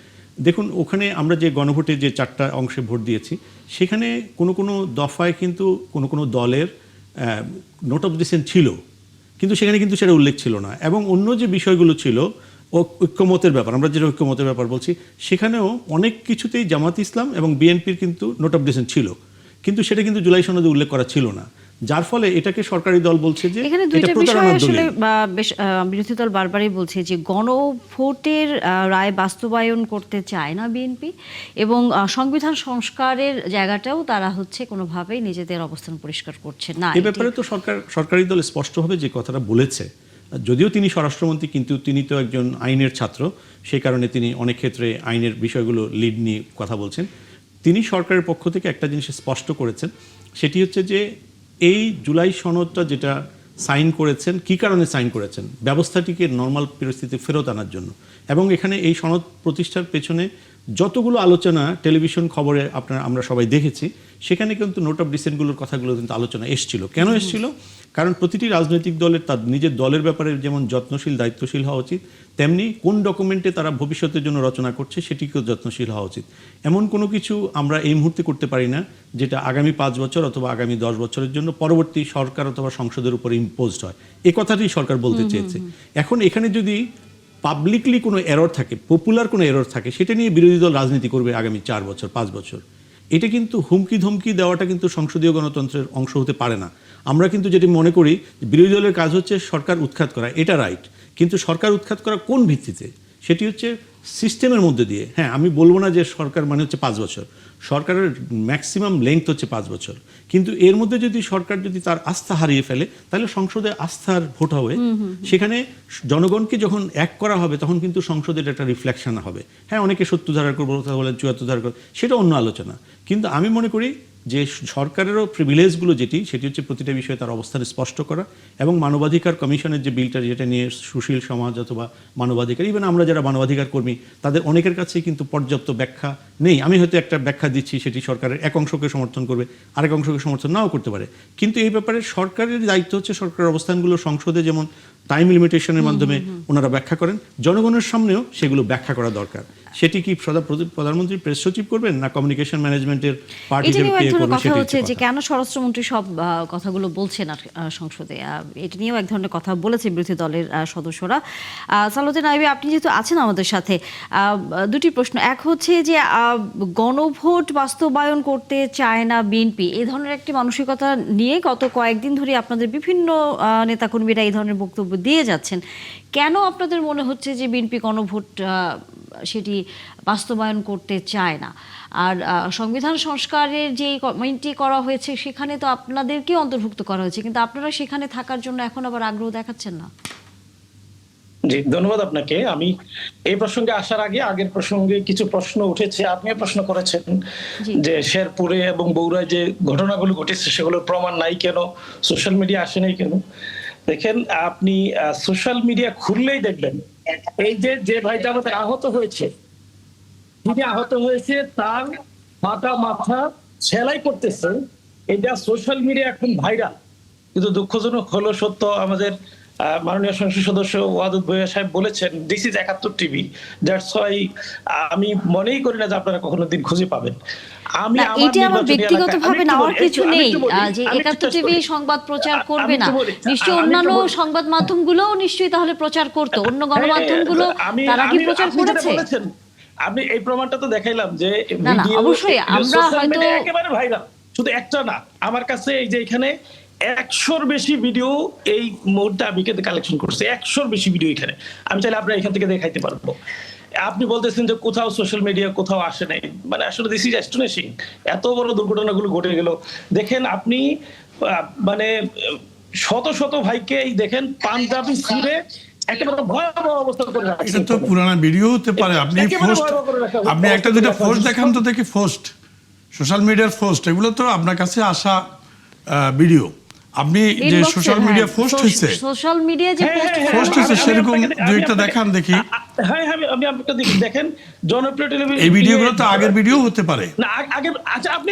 দেখুন ওখানে আমরা যে গণভোটে যে 4টা অংশে ভোট দিয়েছি, সেখানে কোনো দফায় কিন্তু কোনো দলের নোট অফ ডিসেন্ট ছিল, কিন্তু সেখানে কিন্তু সেটা উল্লেখ ছিল না। এবং অন্য যে বিষয়গুলো ছিল ঐক্যমতের ব্যাপার, আমরা যেটা ঐক্যমতের ব্যাপার বলছি, সেখানেও অনেক কিছুতেই জামাত ইসলাম এবং বিএনপির কিন্তু নোট অফ ডিসেন্ট ছিল, কিন্তু সেটা কিন্তু জুলাই সনদে উল্লেখ করা ছিল না, যার ফলে এটাকে সরকারি দল বলছে যে এখানে এটা দুইটা বিষয় প্রতারণার আসলে দলিল। বেশ বিরোধী দল বারবারই বলছে যে গণভোটের রায় বাস্তবায়ন করতে চায় না বিএনপি, এবং সংবিধান সংস্কারের জায়গাটাও তারা হচ্ছে কোনোভাবেই নিজেদের অবস্থান পরিষ্কার করছে না। এ ব্যাপারে তো সরকারি দল স্পষ্টভাবে যে কথাটা বলেছে, যদিও তিনি স্বরাষ্ট্রমন্ত্রী, কিন্তু তিনি তো একজন আইনের ছাত্র, সেই কারণে তিনি অনেক ক্ষেত্রে আইনের বিষয়গুলো লিড নিয়ে কথা বলছেন। তিনি সরকারের পক্ষ থেকে একটা জিনিস স্পষ্ট করেছেন, সেটি হচ্ছে যে এই জুলাই সনদটা যেটা সাইন করেছেন, কি কারণে সাইন করেছেন, ব্যবস্থাটিকে নর্মাল পরিস্থিতি ফেরত আনার জন্য। এবং এখানে এই সনদ প্রতিষ্ঠার পেছনে যতগুলো আলোচনা টেলিভিশন খবরে আমরা সবাই দেখেছি, সেখানে কিন্তু নোট অফ ডিসেন্টগুলোর কথাগুলো কিন্তু আলোচনা এসেছিল। কেন এসেছিল? কারণ প্রতিটি রাজনৈতিক দলের তার নিজের দলের ব্যাপারে যেমন যত্নশীল দায়িত্বশীল হওয়া উচিত, তেমনি কোন ডকুমেন্টে তারা ভবিষ্যতের জন্য রচনা করছে সেটিকেও যত্নশীল হওয়া উচিত। এমন কোনো কিছু আমরা এই মুহূর্তে করতে পারি না যেটা আগামী 5 বছর অথবা আগামী 10 বছরের জন্য পরবর্তী সরকার অথবা সংসদের উপরে ইম্পোজড হয়। এ কথাটি সরকার বলতে চেয়েছে। এখন এখানে যদি পাবলিকলি কোনো এরর থাকে, পপুলার কোনো এরর থাকে, সেটা নিয়ে বিরোধী দল রাজনীতি করবে আগামী 4 বছর 5 বছর, এটা কিন্তু হুমকি ধমকি দেওয়াটা কিন্তু সংসদীয় গণতন্ত্রের অংশ হতে পারে না। আমরা কিন্তু যেটি মনে করি, বিরোধী দলের কাজ হচ্ছে সরকার উৎখাত করা, এটা রাইট, কিন্তু সরকার উৎখাত করা কোন ভিত্তিতে, সেটি হচ্ছে সিস্টেমের মধ্যে দিয়ে। হ্যাঁ, আমি বলবো না যে সরকার মানে হচ্ছে 5 বছর, সরকারের ম্যাক্সিমাম লেংথ হচ্ছে 5 বছর, কিন্তু এর মধ্যে যদি সরকার যদি তার আস্থা হারিয়ে ফেলে, তাহলে সংসদে আস্থার ভোট হবে, সেখানে জনগণকে যখন এক করা হবে তখন কিন্তু সংসদের একটা রিফ্লেকশন হবে। হ্যাঁ, অনেকে 70 ধারার করবো, কথা বলেন 74 ধারা করবো, সেটা অন্য আলোচনা, কিন্তু আমি মনে করি যে সরকারেরও প্রিভিলেজগুলো সেটি হচ্ছে প্রতিটা বিষয়ে তার অবস্থান স্পষ্ট করা, এবং মানবাধিকার কমিশনের যে বিলটা যেটা নিয়ে সুশীল সমাজ অথবা মানবাধিকার, ইভেন আমরা যারা মানবাধিকার কর্মী তাদের অনেকের কাছেই কিন্তু পর্যাপ্ত ব্যাখ্যা নেই। আমি হয়তো একটা ব্যাখ্যা দিচ্ছি, সেটি সরকারের এক অংশকে সমর্থন করবে, আরেক অংশকে সমর্থন নাও করতে পারে, কিন্তু এই ব্যাপারে সরকারের দায়িত্ব হচ্ছে সরকারের অবস্থানগুলো সংসদে যেমন টাইম লিমিটেশনের মাধ্যমে ওনারা ব্যাখ্যা করেন, জনগণের সামনেও সেগুলো ব্যাখ্যা করা দরকার। সেটি কি প্রধানমন্ত্রী প্রেস সচিব করবেন না কমিউনিকেশন ম্যানেজমেন্টের পার্টি এটা নিয়েও এক ধরনের কথা সেটি হচ্ছে যে কেন স্বরাষ্ট্রমন্ত্রী সব কথাগুলো বলছেন আর সংসদে, এটা নিয়েও এক ধরনের কথা বলেছে বিরোধী দলের সদস্যরা। সালাউদ্দিন আইয়ুবী, আপনি যেহেতু আছেন আমাদের সাথে, দুটি প্রশ্ন। এক হচ্ছে যে গণভোট বাস্তবায়ন করতে চায় না বিএনপি, এই ধরনের একটি মানসিকতা নিয়ে গত কয়েকদিন ধরে আপনাদের বিভিন্ন নেতাকর্মীরা এই ধরনের বক্তব্য দিয়ে যাচ্ছেন। কেন আপনাদের মনে হচ্ছে যে বিএনপি গণভোট সেটি বাস্তবায়ন করতে চায় না? আর সংবিধান সংস্কারের যে কমিটি করা হয়েছে সেখানে তো আপনাদেরকে অন্তর্ভুক্ত করা হয়েছে, কিন্তু আপনারা সেখানে থাকার জন্য এখন আবার আগ্রহ দেখাচ্ছেন না। জি, ধন্যবাদ আপনাকে। আমি এই প্রসঙ্গে আসার আগে আগের প্রসঙ্গে কিছু প্রশ্ন উঠেছে, আপনিও প্রশ্ন করেছেন যে শেরপুরে এবং বগুড়ায় যে ঘটনাগুলো ঘটেছে সেগুলোর প্রমাণ নাই কেন, সোশ্যাল মিডিয়া আসে নাই কেন। দেখেন, আপনি সোশ্যাল মিডিয়া খুললেই দেখবেন এই যে ভাইটা আমাদের আহত হয়েছে, তিনি আহত হয়েছে, তার মাথা সেলাই করতেছে, এটা সোশ্যাল মিডিয়া এখন ভাইরাল। কিন্তু দুঃখজনক হলো সত্য, আমাদের মাননীয় সংসদ সদস্য ওয়াদুদ ভূঁইয়া সাহেব বলেছেন this is 71 TV, that's why আমি মনেই করি না যে আপনারা কখনো দিন খুঁজে পাবেন। আমি আমার ব্যক্তিগতভাবে নেওয়ার কিছু নেই যে 71 টিভি সংবাদ প্রচার করবে না, নিশ্চয়ই অন্যান্য সংবাদ মাধ্যমগুলোও নিশ্চয়ই তাহলে প্রচার করতো, অন্য গণমাধ্যমগুলো তারা কি প্রচার করেছে? আপনি এই প্রমাণটা তো দেখাইলাম যে অবশ্যই আমরা হয়তো একেবারে ভাইরাল, শুধু একটা না, আমার কাছে এই যে এখানে 100-র বেশি ভিডিও এই মুহূর্তে আমি কিন্তু কালেকশন করছি, 100-র বেশি ভিডিও এখানে, আমি চাইলে আপনারা এখান থেকে দেখাইতে পারবো। আপনি বলতেছেন যে কোথাও সোশ্যাল মিডিয়া কোথাও আসে নাই, মানে আসলে দিস ইজ অ্যাস্টোনিশিং, এত বড় দুর্ঘটনাগুলো ঘটে গেল। দেখেন আপনি মানে শত শত ভাইকে এই দেখেন পাঞ্জাবি ছিঁড়ে একেবারে ভয়াবহ অবস্থা করে রাখছে। এটা তো পুরানো ভিডিও হতে পারে, আপনি একটা দুটো পোস্ট দেখান তো দেখি, পোস্ট সোশ্যাল মিডিয়ার পোস্ট, এগুলো তো আপনার কাছে আসা ভিডিও। আপনি যে সোশ্যাল মিডিয়া পোস্ট হয়েছে, সোশ্যাল মিডিয়া যে পোস্ট হয়েছে সেরকম দুই একটা দেখান দেখি। হ্যাঁ, আমি আপনাকে দেখেন জনপ্রিয় টেলিভিশন এই ভিডিওগুলো তো আগের ভিডিও হতে পারে না, আগে আচ্ছা আপনি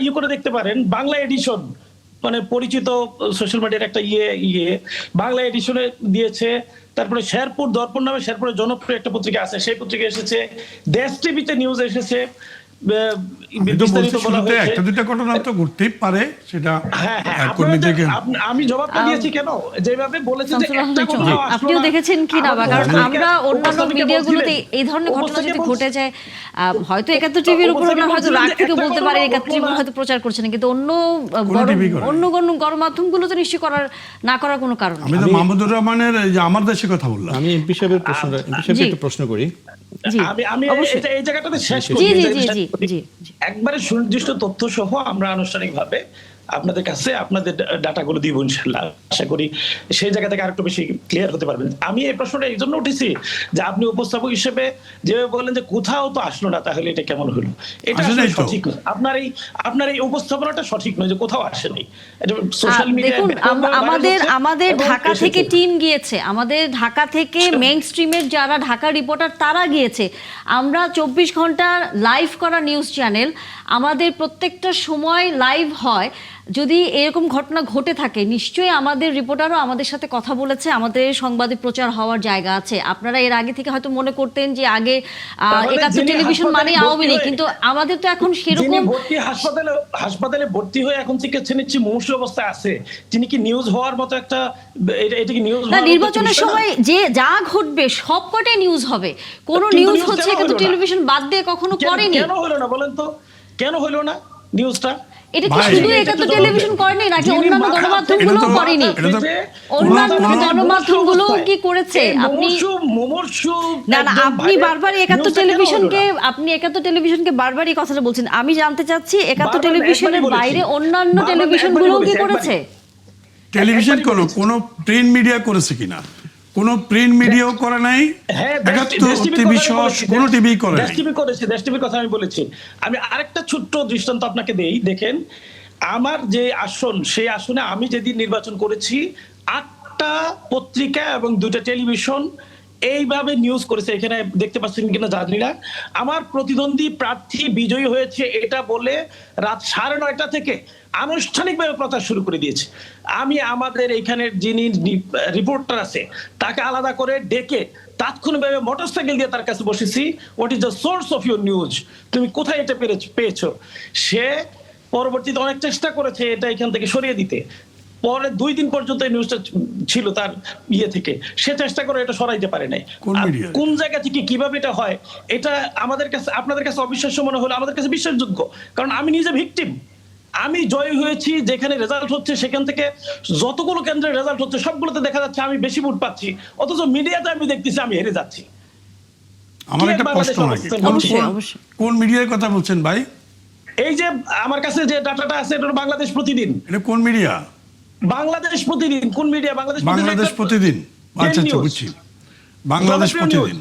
ইয়ে করে দেখতে পারেন, বাংলা এডিশন মানে পরিচিত সোশ্যাল মিডিয়ার একটা বাংলা এডিশনে দিয়েছে। তারপরে শেরপুর দর্পণ নামে শেরপুরের জনপ্রিয় একটা পত্রিকা আছে, সেই পত্রিকা এসেছে, দেশ টিভিতে নিউজ এসেছে, আমি তো বলছি বিস্তারিত বলা শুরুতে হয়েছে। একটা দুইটা ঘটনা তো ঘটতেই পারে, সেটা হ্যাঁ, হ্যাঁ, কর্মীদেরকে আমি জবাবটা দিয়েছি কেন, যেভাবে বলেছে যে শামসুল একটা আহমেদ ঘটনা চৌধুরী, আসলো আপনিও না। দেখেছেন কি না, বা আমার কারণ উপস্থাপিকা- আমরা অন্যান্য উপস্থাপিকা মিডিয়াগুলোতে বলছিলেন- এই ধরনের ঘটনা যদি উপস্থাপিকা ঘটে যায়, হয়তো একাত্তর টিভির উপর উপস্থাপিকা ওনারা হয়তো বলছিলেন রাগ যে থেকে একটা বলতে ঘটনা পারে ঘটলো একাত্তর টিভি না। হয়তো প্রচার করছে না, কিন্তু অন্য TV করে না। অন্য গণমাধ্যমগুলো তো নিশ্চয়ই না করার কোনো কারণ নেই। আমি তো মাহমুদুর রহমানের এই যে আমার দেশে কথা বললাম। আমি এমপি সাহেবের একটু প্রশ্ন করি। জি, আমি অবশ্যই। এই জায়গাটাতে শেষ জি, করি, জি, এই জি, জায়গাটা জি, শেষ করি। জি, জি। একবারে সুনির্দিষ্ট তথ্য সহ আমরা আনুষ্ঠানিকভাবে আপনাদের কাছে আপনাদের ডাটাগুলো দিব ইনশাআল্লাহ। আশা করি সেই জায়গা থেকে আরেকটু বেশি ক্লিয়ার হতে পারবেন। আমি এই প্রশ্নটা এই জন্য উঠেছি যে আপনি উপস্থাপক হিসেবে যেভাবে বললেন যে কোথাও তো আসলো না, তাহলে এটা কেমন হলো? এটা আসলে আসলে তো। সঠিক নয়। আপনার এই উপস্থাপনাটা সঠিক নয় যে কোথাও আসেনি। এটা সোশ্যাল মিডিয়ায় দেখুন, আমাদের ঢাকা থেকে টিম গিয়েছে, আমাদের ঢাকা থেকে মেইন স্ট্রিমের যারা ঢাকা রিপোর্টার তারা গিয়েছে। আমরা 24 ঘন্টা লাইভ করা নিউজ চ্যানেল, আমাদের প্রত্যেকটা সময় লাইভ হয়। যদি এরকম ঘটনা ঘটে থাকে, নিশ্চয়ই আমাদের রিপোর্টারও আমাদের সাথে কথা বলেছে, আমাদের সংবাদে প্রচার হওয়ার জায়গা আছে। আপনারা এর আগে থেকে হয়তো মনে করতেন যে আগে একাত্তর টেলিভিশন মানে আওয়ামী লীগ, কিন্তু আমাদের তো এখন সেরকম হাসপাতালে ভর্তি হয়ে এখন চিকিৎসা নিচ্ছি, মুমূর্ষু অবস্থায় আছে, তিনি কি নিউজ হওয়ার মতো একটা, এটা কি নিউজ না, নির্বাচনের সময় যে যা ঘটবে সব কটাই নিউজ হবে। কোন কিন্তু নিউজ নিউজ হচ্ছে কেন কিন্তু হলো না? টেলিভিশন বাদ দিয়ে কখনো করেনি। কেন হলো না বলেন তো, কেন হলো না নিউজটা? এটা কি ভাই, শুধু এটা একাত্তর তো টেলিভিশন করেনি, নাকি যিনি অন্যান্য মাথা- গণমাধ্যমগুলো এটা তো- করেনি? এটা তো অন্যান্য কোনো- গণমাধ্যমগুলো কি করেছে? মুমূর্ষু না, একজন আপনি ভাইয়ের বারবার একাত্তর নিউজটা কেন টেলিভিশনকে হলো না? আপনি একাত্তর টেলিভিশনকে বারবার এই কথাটা বলছেন। আমি জানতে চাচ্ছি একাত্তর বারবার টেলিভিশনের একবারই বলেছি। বাইরে অন্যান্য বারবার টেলিভিশনগুলো একবারই কি বলেছি, করেছে? টেলিভিশন একবারই বলেছি। কোনো প্রিন্ট মিডিয়া করেছে কিনা? কোনো প্রিন্ট মিডিয়াও করে নাই, হ্যাঁ, একাত্তর দেশ টিভির টিভি কথা সহ বলেছি, কোনো টিভি করে দেশ নাই। টিভি করেছে, দেশ টিভির কথা আমি বলেছি। আমি আরেকটা ছোট্ট দৃষ্টান্ত আপনাকে দেই, দেখেন আমার যে আসন, সেই আসনে আমি যেদিন নির্বাচন করেছি 8টা পত্রিকা এবং 2টা টেলিভিশন এইভাবে নিউজ করেছে। এখানে দেখতে পাচ্ছেন কিনা জানি না, আমার প্রতিদ্বন্দ্বী প্রার্থী বিজয়ী হয়েছে এটা বলে রাত 9:30 থেকে আনুষ্ঠানিকভাবে প্রচার শুরু করে দিয়েছে। আমি আমাদের এখানের যিনি রিপোর্টার আছে তাকে আলাদা করে ডেকে তাৎক্ষণিকভাবে মোটরসাইকেল দিয়ে তার কাছে বসেছি, what is the source of your news, তুমি কোথায় এটা পেয়েছো? সে পরবর্তীতে অনেক চেষ্টা করেছে এটা এখান থেকে সরিয়ে দিতে। পরে 2 দিন পর্যন্ত এই নিউজটা ছিল তার থেকে, সে চেষ্টা করে এটা সরাইতে পারে নাই। কোন আর media? কোন জায়গা থেকে কিভাবে এটা হয়, এটা আমাদের কাছে, আপনাদের কাছে অবিশ্বাস্য মনে হলো, আমাদের কাছে বিশ্বাসযোগ্য, কারণ আমি নিজে ভিকটিম। আমি জয় হয়েছি, যেখানে রেজাল্ট হচ্ছে সেখান থেকে যতগুলো কেন্দ্রের রেজাল্ট হচ্ছে সবগুলোতে দেখা যাচ্ছে আমি বেশি ভোট পাচ্ছি, অথচ মিডিয়াতে আমি দেখতেছি আমি হেরে যাচ্ছি। আমার কি একটা বাংলাদেশ প্রশ্ন অবস্থা? নাকি, অবশ্যই, অবশ্যই। কোন মিডিয়ার কথা বলছেন ভাই? এই যে আমার কাছে যে ডাটাটা আছে এটা হলো বাংলাদেশ প্রতিদিন। এটা কোন মিডিয়া? বাংলাদেশ প্রতিদিন কোন মিডিয়া? বাংলাদেশ প্রতিদিন। আচ্ছা আচ্ছা, বুঝছি, বাংলাদেশ জনপ্রিয় প্রতিদিন,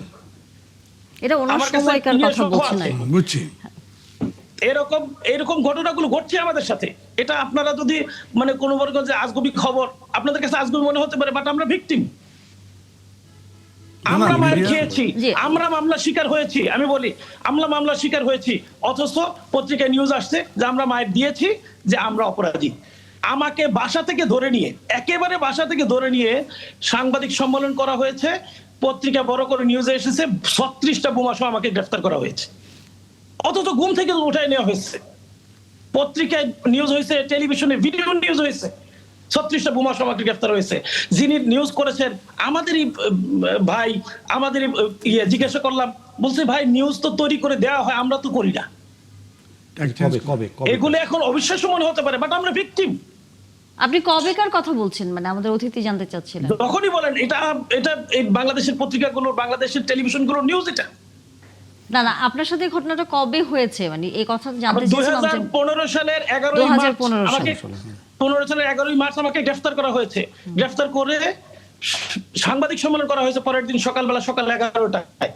এটা ওনার আমার কাছে সময়কার ক্লিয়ার কথা তথ্য বলছেন আছে। না। বুঝছি। এরকম ঘটনাগুলো ঘটছে আমাদের সাথে। এটা আপনারা যদি মানে কোনো বড় যে আজগুবি খবর আপনাদের কাছে আজগুবি মনে হতে পারে, বাট আমরা ভিকটিম। আমরা মার media- খেয়েছি, জি। আমরা মামলা শিকার হয়েছি। আমি বলি আমরা মামলা শিকার হয়েছি, অথচ পত্রিকায় নিউজ আসছে যে আমরা মায়ের দিয়েছি, যে আমরা অপরাধী। আমাকে বাসা থেকে ধরে নিয়ে, একেবারে বাসা থেকে ধরে নিয়ে সাংবাদিক সম্মেলন করা হয়েছে, পত্রিকা বড় করে নিউজে এসেছে 36টা বোমা সহ আমাকে গ্রেফতার করা হয়েছে, অথচ ঘুম থেকে উঠায় নেওয়া হয়েছে। পত্রিকায় নিউজ হয়েছে, টেলিভিশনে ভিডিও নিউজ হয়েছে, 36টা বোমা সহ আমাকে গ্রেফতার হয়েছে। যিনি নিউজ করেছেন আমাদেরই ভাই, আমাদেরই জিজ্ঞাসা করলাম, বলছে ভাই নিউজ তো তৈরি করে দেওয়া হয়, আমরা তো করি না। কবে এগুলো এখন অবিশ্বাস্য মনে হতে পারে, বাট আমরা ভিকটিম। আপনি কবেকার কথা বলছেন, মানে আমাদের অতিথি জানতে চাচ্ছিলেন। তখনই বলেন এটা এই বাংলাদেশের পত্রিকাগুলো, বাংলাদেশের টেলিভিশনগুলোর নিউজ এটা। না না, আপনার সাথে এই ঘটনাটা কবে হয়েছে, মানে এই কথা জানতে চাচ্ছিলাম। 2015 সালের 11ই মার্চ 2015 আমাকে 15 সালের 11ই মার্চ আমাকে গ্রেফতার করা হয়েছে। গ্রেফতার করে সাংবাদিক সম্মেলন করা হয়েছে পরের দিন সকাল 11টায়।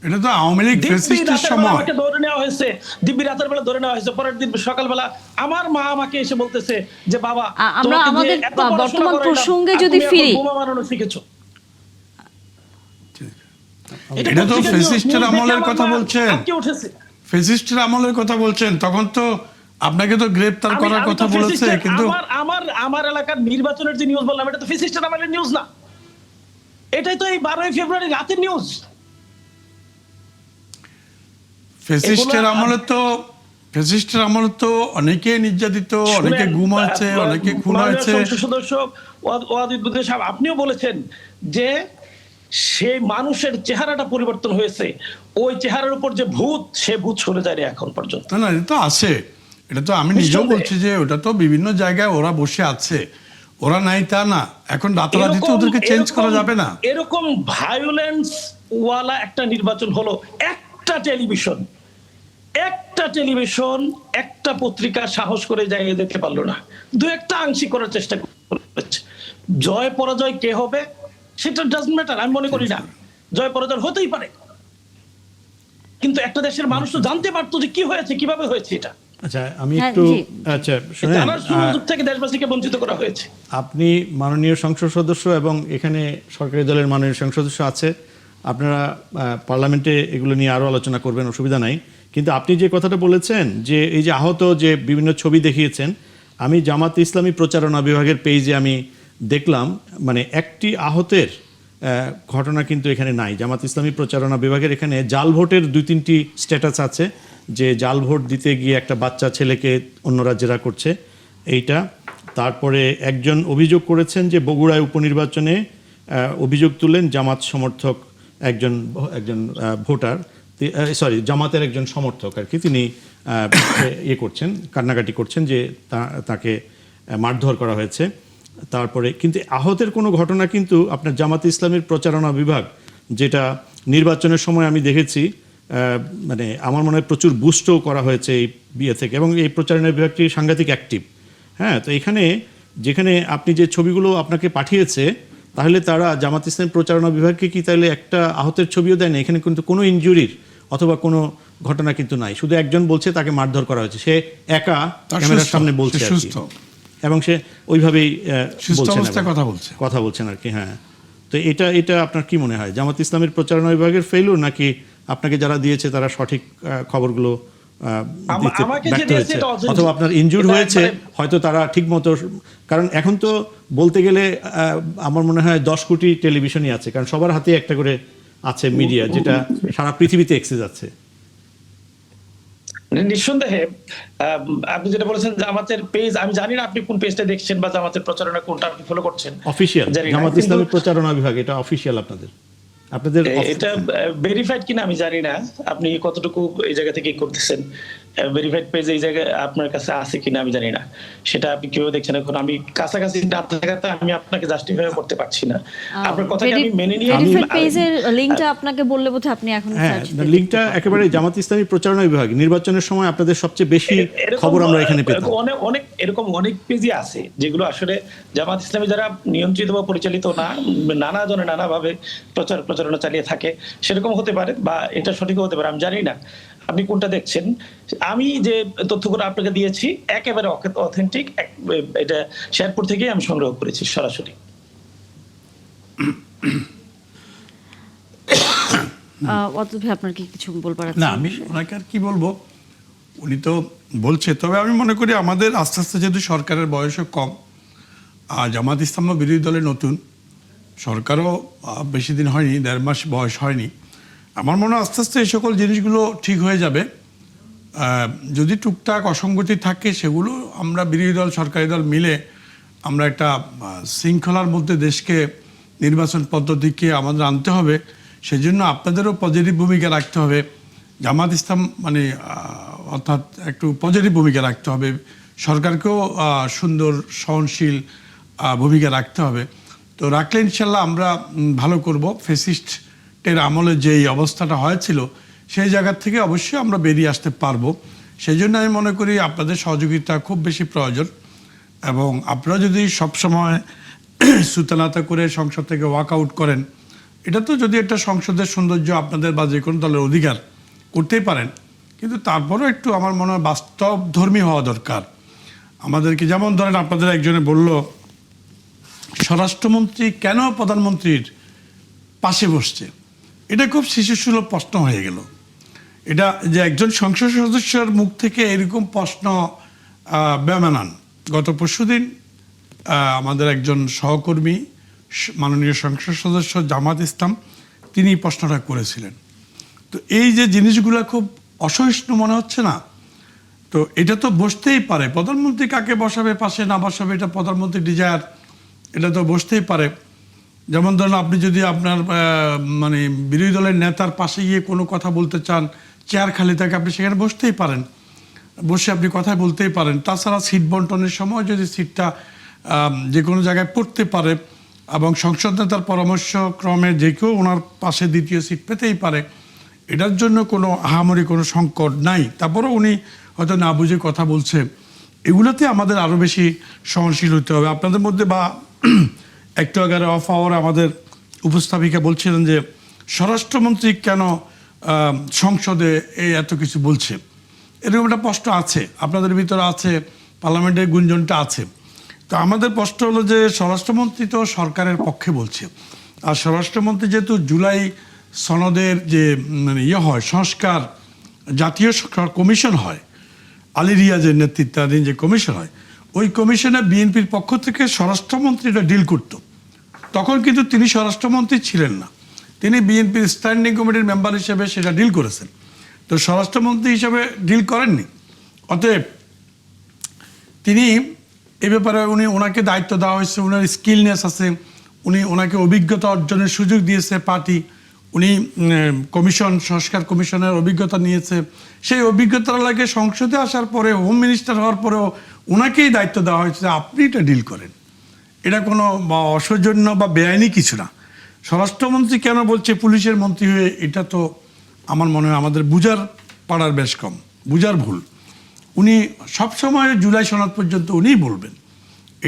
এটা তো আওয়ামী লীগ ফ্যাসিস্টের সময়। আমাকে ধরে নেওয়া হয়েছে, দিব্যি রাতের বেলা ধরে নেওয়া হয়েছে। পরের দিন সকালবেলা আমার মা আমাকে এসে বলতেছে যে বাবা, আমরা তোমাকে আমাদের দিয়ে এত পড়াশোনা বর্তমান করাইলাম, প্রসঙ্গে আর যদি তুমি এখন ফিরি। বোমা বানানো শিখেছো। এটা তো পত্রিকার ফ্যাসিস্টের নিউজ দেখে আমলের আমার কথা মা বলছেন, আটকে উঠেছে। ফ্যাসিস্টের আমলের কথা বলছেন, তখন তো আপনাকে তো গ্রেফতার করার আমি কথা তো বলেছে, ফ্যাসিস্টের, কিন্তু আমার এলাকার নির্বাচনের যে নিউজ বললাম এটা তো ফ্যাসিস্টের আমলের নিউজ না, এটাই তো এই 12ই ফেব্রুয়ারি রাতের নিউজ। ফ্যাসিস্টের আমলে তো অনেকে নির্যাতিত, অনেকে গুম হয়েছে, অনেকে খুন হয়েছে। সংসদ সদস্য ওয়াদুদ বুদ্দিন সাহেব, আপনিও বলেছেন যে সেই মানুষের চেহারাটা পরিবর্তন হয়েছে, ওই চেহারার উপর যে ভূত, সে ভূত সরে যায়নি এখন পর্যন্ত। না, এটা তো আছে, এটা তো আমি নিজেও বলছি যে ওটা তো বিভিন্ন জায়গায় ওরা বসে আছে, ওরা নাই তা না। এখন রাতারাতি তো ওদেরকে চেঞ্জ করা যাবে না। এরকম ভায়োলেন্স ওয়ালা একটা নির্বাচন হলো, একটা টেলিভিশন একটা পত্রিকা সাহস করে জায়গায় যেতে পারলো না, দু একটা আংশিক করার চেষ্টা করেছে। জয় পরাজয় কে হবে সেটা ডাজন্ট ম্যাটার, আমি মনে করি না। জয় পরাজয় হতেই পারে, কিন্তু একটা দেশের মানুষ তো জানতে পারতো যে কি হয়েছে, কিভাবে হয়েছে এটা। আচ্ছা, আমি হ্যাঁ, একটু জি। আচ্ছা শুনেন, জানার সুযোগ থেকে দেশবাসীকে বঞ্চিত করা হয়েছে। আপনি মাননীয় সংসদ সদস্য এবং এখানে সরকারি দলের মাননীয় সংসদ সদস্য আছে, আপনারা পার্লামেন্টে এগুলো নিয়ে আরও আলোচনা করবেন, অসুবিধা নাই। কিন্তু আপনি যে কথাটা বলেছেন যে এই যে আহত যে বিভিন্ন ছবি দেখিয়েছেন, আমি জামাত ইসলামী প্রচারণা বিভাগের পেজে আমি দেখলাম মানে একটি আহতের ঘটনা কিন্তু এখানে নাই। জামাত ইসলামী প্রচারণা বিভাগের এখানে জাল ভোটের 2-3টি স্ট্যাটাস আছে, যে জাল ভোট দিতে গিয়ে একটা বাচ্চা ছেলেকে অন্যরা জেরা করছে এইটা। তারপরে একজন অভিযোগ করেছেন যে বগুড়ায় উপনির্বাচনে অভিযোগ তুললেন জামাত সমর্থক একজন ভোটার, জামাতের একজন সমর্থক আর কি, তিনি করছেন, কান্নাকাটি করছেন যে তাকে মারধর করা হয়েছে। তারপরে কিন্তু আহতের কোনো ঘটনা কিন্তু আপনার জামাত ইসলামের প্রচারণা বিভাগ, যেটা নির্বাচনের সময় আমি দেখেছি, মানে আমার মনে হয় প্রচুর বুস্টও করা হয়েছে এই বিয়ে থেকে, এবং এই প্রচারণা বিভাগটি সাংঘাতিক অ্যাক্টিভ। হ্যাঁ, তো যেখানে আপনি যে ছবিগুলো আপনাকে পাঠিয়েছে, তাহলে তারা জামাত ইসলাম প্রচারণা বিভাগকে কি তাহলে একটা আহতের ছবিও দেয় না? এখানে কিন্তু কোনো ইনজুরির অথবা কোনো ঘটনা কিন্তু নাই, শুধু একজন বলছে তাকে মারধর করা হয়েছে, সে একা ক্যামেরার সামনে বলছে আর কি, এবং সে ওইভাবেই কথা বলছেন আর কি। হ্যাঁ, তো এটা আপনার কি মনে হয়, জামাত ইসলামের প্রচারণা বিভাগের ফেইলুর, নাকি আপনাকে যারা দিয়েছে তারা সঠিক খবরগুলো দিতে ব্যর্থ হয়েছে, অথবা আপনার ইনজুর হয়েছে হয়তো তারা ঠিক মতো? কারণ এখন তো বলতে গেলে আমার মনে হয় 10 কোটি টেলিভিশনই আছে, কারণ সবার হাতে একটা করে আছে মিডিয়া, যেটা সারা পৃথিবীতে এক্সেস আছে। নিঃসন্দেহে আপনি যেটা বলেছেন জামাতের পেজ, আমি জানি না আপনি কোন পেজটা দেখছেন বা জামাতের প্রচারণা কোনটা আপনি ফলো করছেন। অফিশিয়াল জামাত ইসলামের প্রচারণা বিভাগ, এটা অফিশিয়াল আপনাদের এটা ভেরিফাইড কিনা আমি জানি না, আপনি কতটুকু এই জায়গা থেকে করতেছেন, ভেরিফাইড পেজ এই জায়গায় আপনার কাছে আছে কিনা আমি জানি না, সেটা আপনি কিভাবে দেখছেন। এখন আমি কাছাকাছি না থাকাতে আমি আপনাকে জাস্টিফাই করতে পারছি না। আপনার কথাকে আমি মেনে নিয়ে ভেরিফাইড পেজের লিংকটা আপনাকে বললে বোধহয় আপনি এখন সার্চ করতে, লিংকটা একেবারে জামাত ইসলামী প্রচারণা বিভাগ নির্বাচনের সময় আপনাদের সবচেয়ে বেশি খবর আমরা এখানে পেতাম। এরকম অনেক পেজই আছে যেগুলো আসলে জামাত ইসলামী যারা নিয়ন্ত্রিত বা পরিচালিত না, নানা জনে নানাভাবে প্রচারণা চালিয়ে থাকে, সেরকম হতে পারে বা এটা সঠিক হতে পারে, আমি জানি না আপনি কোনটা দেখছেন। আমি যে তথ্যগুলো আপনাকে দিয়েছি একেবারে অথেন্টিক, এটা শেরপুর থেকে আমি সংগ্রহ করেছি সরাসরি। অতুল ভাই, আপনার কি কিছু বলবার আছে? না, আমি ওনাকে আর কি বলবো, উনি তো বলছে। তবে আমি মনে করি আমাদের আস্তে আস্তে, যেহেতু সরকারের বয়সও কম, আর জামাত ইসলামও বিরোধী দলে নতুন, সরকারও বেশি দিন হয়নি, 1.5 মাস বয়স হয়নি, আমার মনে হয় আস্তে আস্তে এই সকল জিনিসগুলো ঠিক হয়ে যাবে। যদি টুকটাক অসঙ্গতি থাকে সেগুলো আমরা বিরোধী দল সরকারি দল মিলে আমরা একটা শৃঙ্খলার মধ্যে দেশকে নির্বাচন পদ্ধতিকে আমাদের আনতে হবে। সেজন্য আপনাদেরও পজিটিভ ভূমিকা রাখতে হবে, জামাত ইসলাম মানে অর্থাৎ একটু পজিটিভ ভূমিকা রাখতে হবে, সরকারকেও সুন্দর সহনশীল ভূমিকা রাখতে হবে। তো রাখলে ইনশাল্লাহ আমরা ভালো করব। ফ্যাসিস্টের আমলে যেই অবস্থাটা হয়েছিল সেই জায়গা থেকে অবশ্যই আমরা বেরিয়ে আসতে পারবো। সেই জন্য আমি মনে করি আপনাদের সহযোগিতা খুব বেশি প্রয়োজন, এবং আপনারা যদি সবসময় সুতানাতা করে সংসদ থেকে ওয়াক আউট করেন, এটা তো যদি একটা সংসদের সৌন্দর্য আপনাদের বা যে কোনো দলের অধিকার, করতেই পারেন, কিন্তু তারপরেও একটু আমার মনে হয় বাস্তবধর্মী হওয়া দরকার আমাদেরকে। যেমন ধরেন আপনাদের একজনে বলল স্বরাষ্ট্রমন্ত্রী কেন প্রধানমন্ত্রীর পাশে বসছে, এটা খুব শিশুসুলভ প্রশ্ন হয়ে গেল। এটা যে একজন সংসদ সদস্যের মুখ থেকে এরকম প্রশ্ন বেমানান। গত পরশুদিন আমাদের একজন সহকর্মী মাননীয় সংসদ সদস্য জামাত ইসলাম, তিনি প্রশ্নটা করেছিলেন। তো এই যে জিনিসগুলো খুব অসহিষ্ণু মনে হচ্ছে না? তো এটা তো বসতেই পারে, প্রধানমন্ত্রী কাকে বসাবে পাশে না বসাবে এটা প্রধানমন্ত্রী ডিজায়ার, এটা তো বসতেই পারে। যেমন ধরুন আপনি যদি আপনার মানে বিরোধী দলের নেতার পাশে গিয়ে কোনো কথা বলতে চান, চেয়ার খালি থাকে, আপনি সেখানে বসতেই পারেন, বসে আপনি কথা বলতেই পারেন। তাছাড়া সিট বন্টনের সময় যদি সিটটা যে কোনো জায়গায় পড়তে পারে এবং সংসদ নেতার পরামর্শ ক্রমে যে কেউ ওনার পাশে দ্বিতীয় সিট পেতেই পারে, এটার জন্য কোনো আহামরি কোনো সংকট নাই। তারপরেও উনি হয়তো না বুঝে কথা বলছে, এগুলোতে আমাদের আরও বেশি সহনশীল হতে হবে। আপনাদের মধ্যে বা একটু আগে অফ আওয়ারে আমাদের উপস্থাপিকা বলছিলেন যে স্বরাষ্ট্রমন্ত্রী কেন সংসদে এই এত কিছু বলছে, এরকম একটা প্রশ্ন আছে, আপনাদের ভিতরে আছে, পার্লামেন্টের গুঞ্জনটা আছে। তো আমাদের প্রশ্ন হলো যে স্বরাষ্ট্রমন্ত্রী তো সরকারের পক্ষে বলছে, আর স্বরাষ্ট্রমন্ত্রী যেহেতু জুলাই সনদের যে মানে হয় সংস্কার জাতীয় কমিশন হয়, আলী রিয়াজের নেতৃত্বাধীন যে কমিশন হয়, ওই কমিশনে বিএনপির পক্ষ থেকে স্বরাষ্ট্রমন্ত্রী এটা ডিল করত। তখন কিন্তু তিনি স্বরাষ্ট্রমন্ত্রী ছিলেন না, তিনি বিএনপির স্ট্যান্ডিং কমিটির মেম্বার হিসেবে সেটা ডিল করেছেন। তো স্বরাষ্ট্রমন্ত্রী হিসেবে ডিল করেননি, অতএব তিনি এ ব্যাপারে ওনাকে দায়িত্ব দেওয়া হয়েছে, ওনার স্কিলনেস আছে, ওনাকে অভিজ্ঞতা অর্জনের সুযোগ দিয়েছে পার্টি, উনি সংস্কার কমিশনের অভিজ্ঞতা নিয়েছে, সেই অভিজ্ঞতার লাগে সংসদে আসার পরে হোম মিনিস্টার হওয়ার পরেও ওনাকেই দায়িত্ব দেওয়া হয়েছে যে আপনি এটা ডিল করেন। এটা কোনো অসৌজন্য বা বেআইনি কিছু না। স্বরাষ্ট্রমন্ত্রী কেন বলছে পুলিশের মন্ত্রী হয়ে, এটা তো আমার মনে হয় আমাদের বুঝার পাড়ার বেশ কম, বুঝার ভুল। উনি সবসময় জুলাই সনদ পর্যন্ত উনিই বলবেন।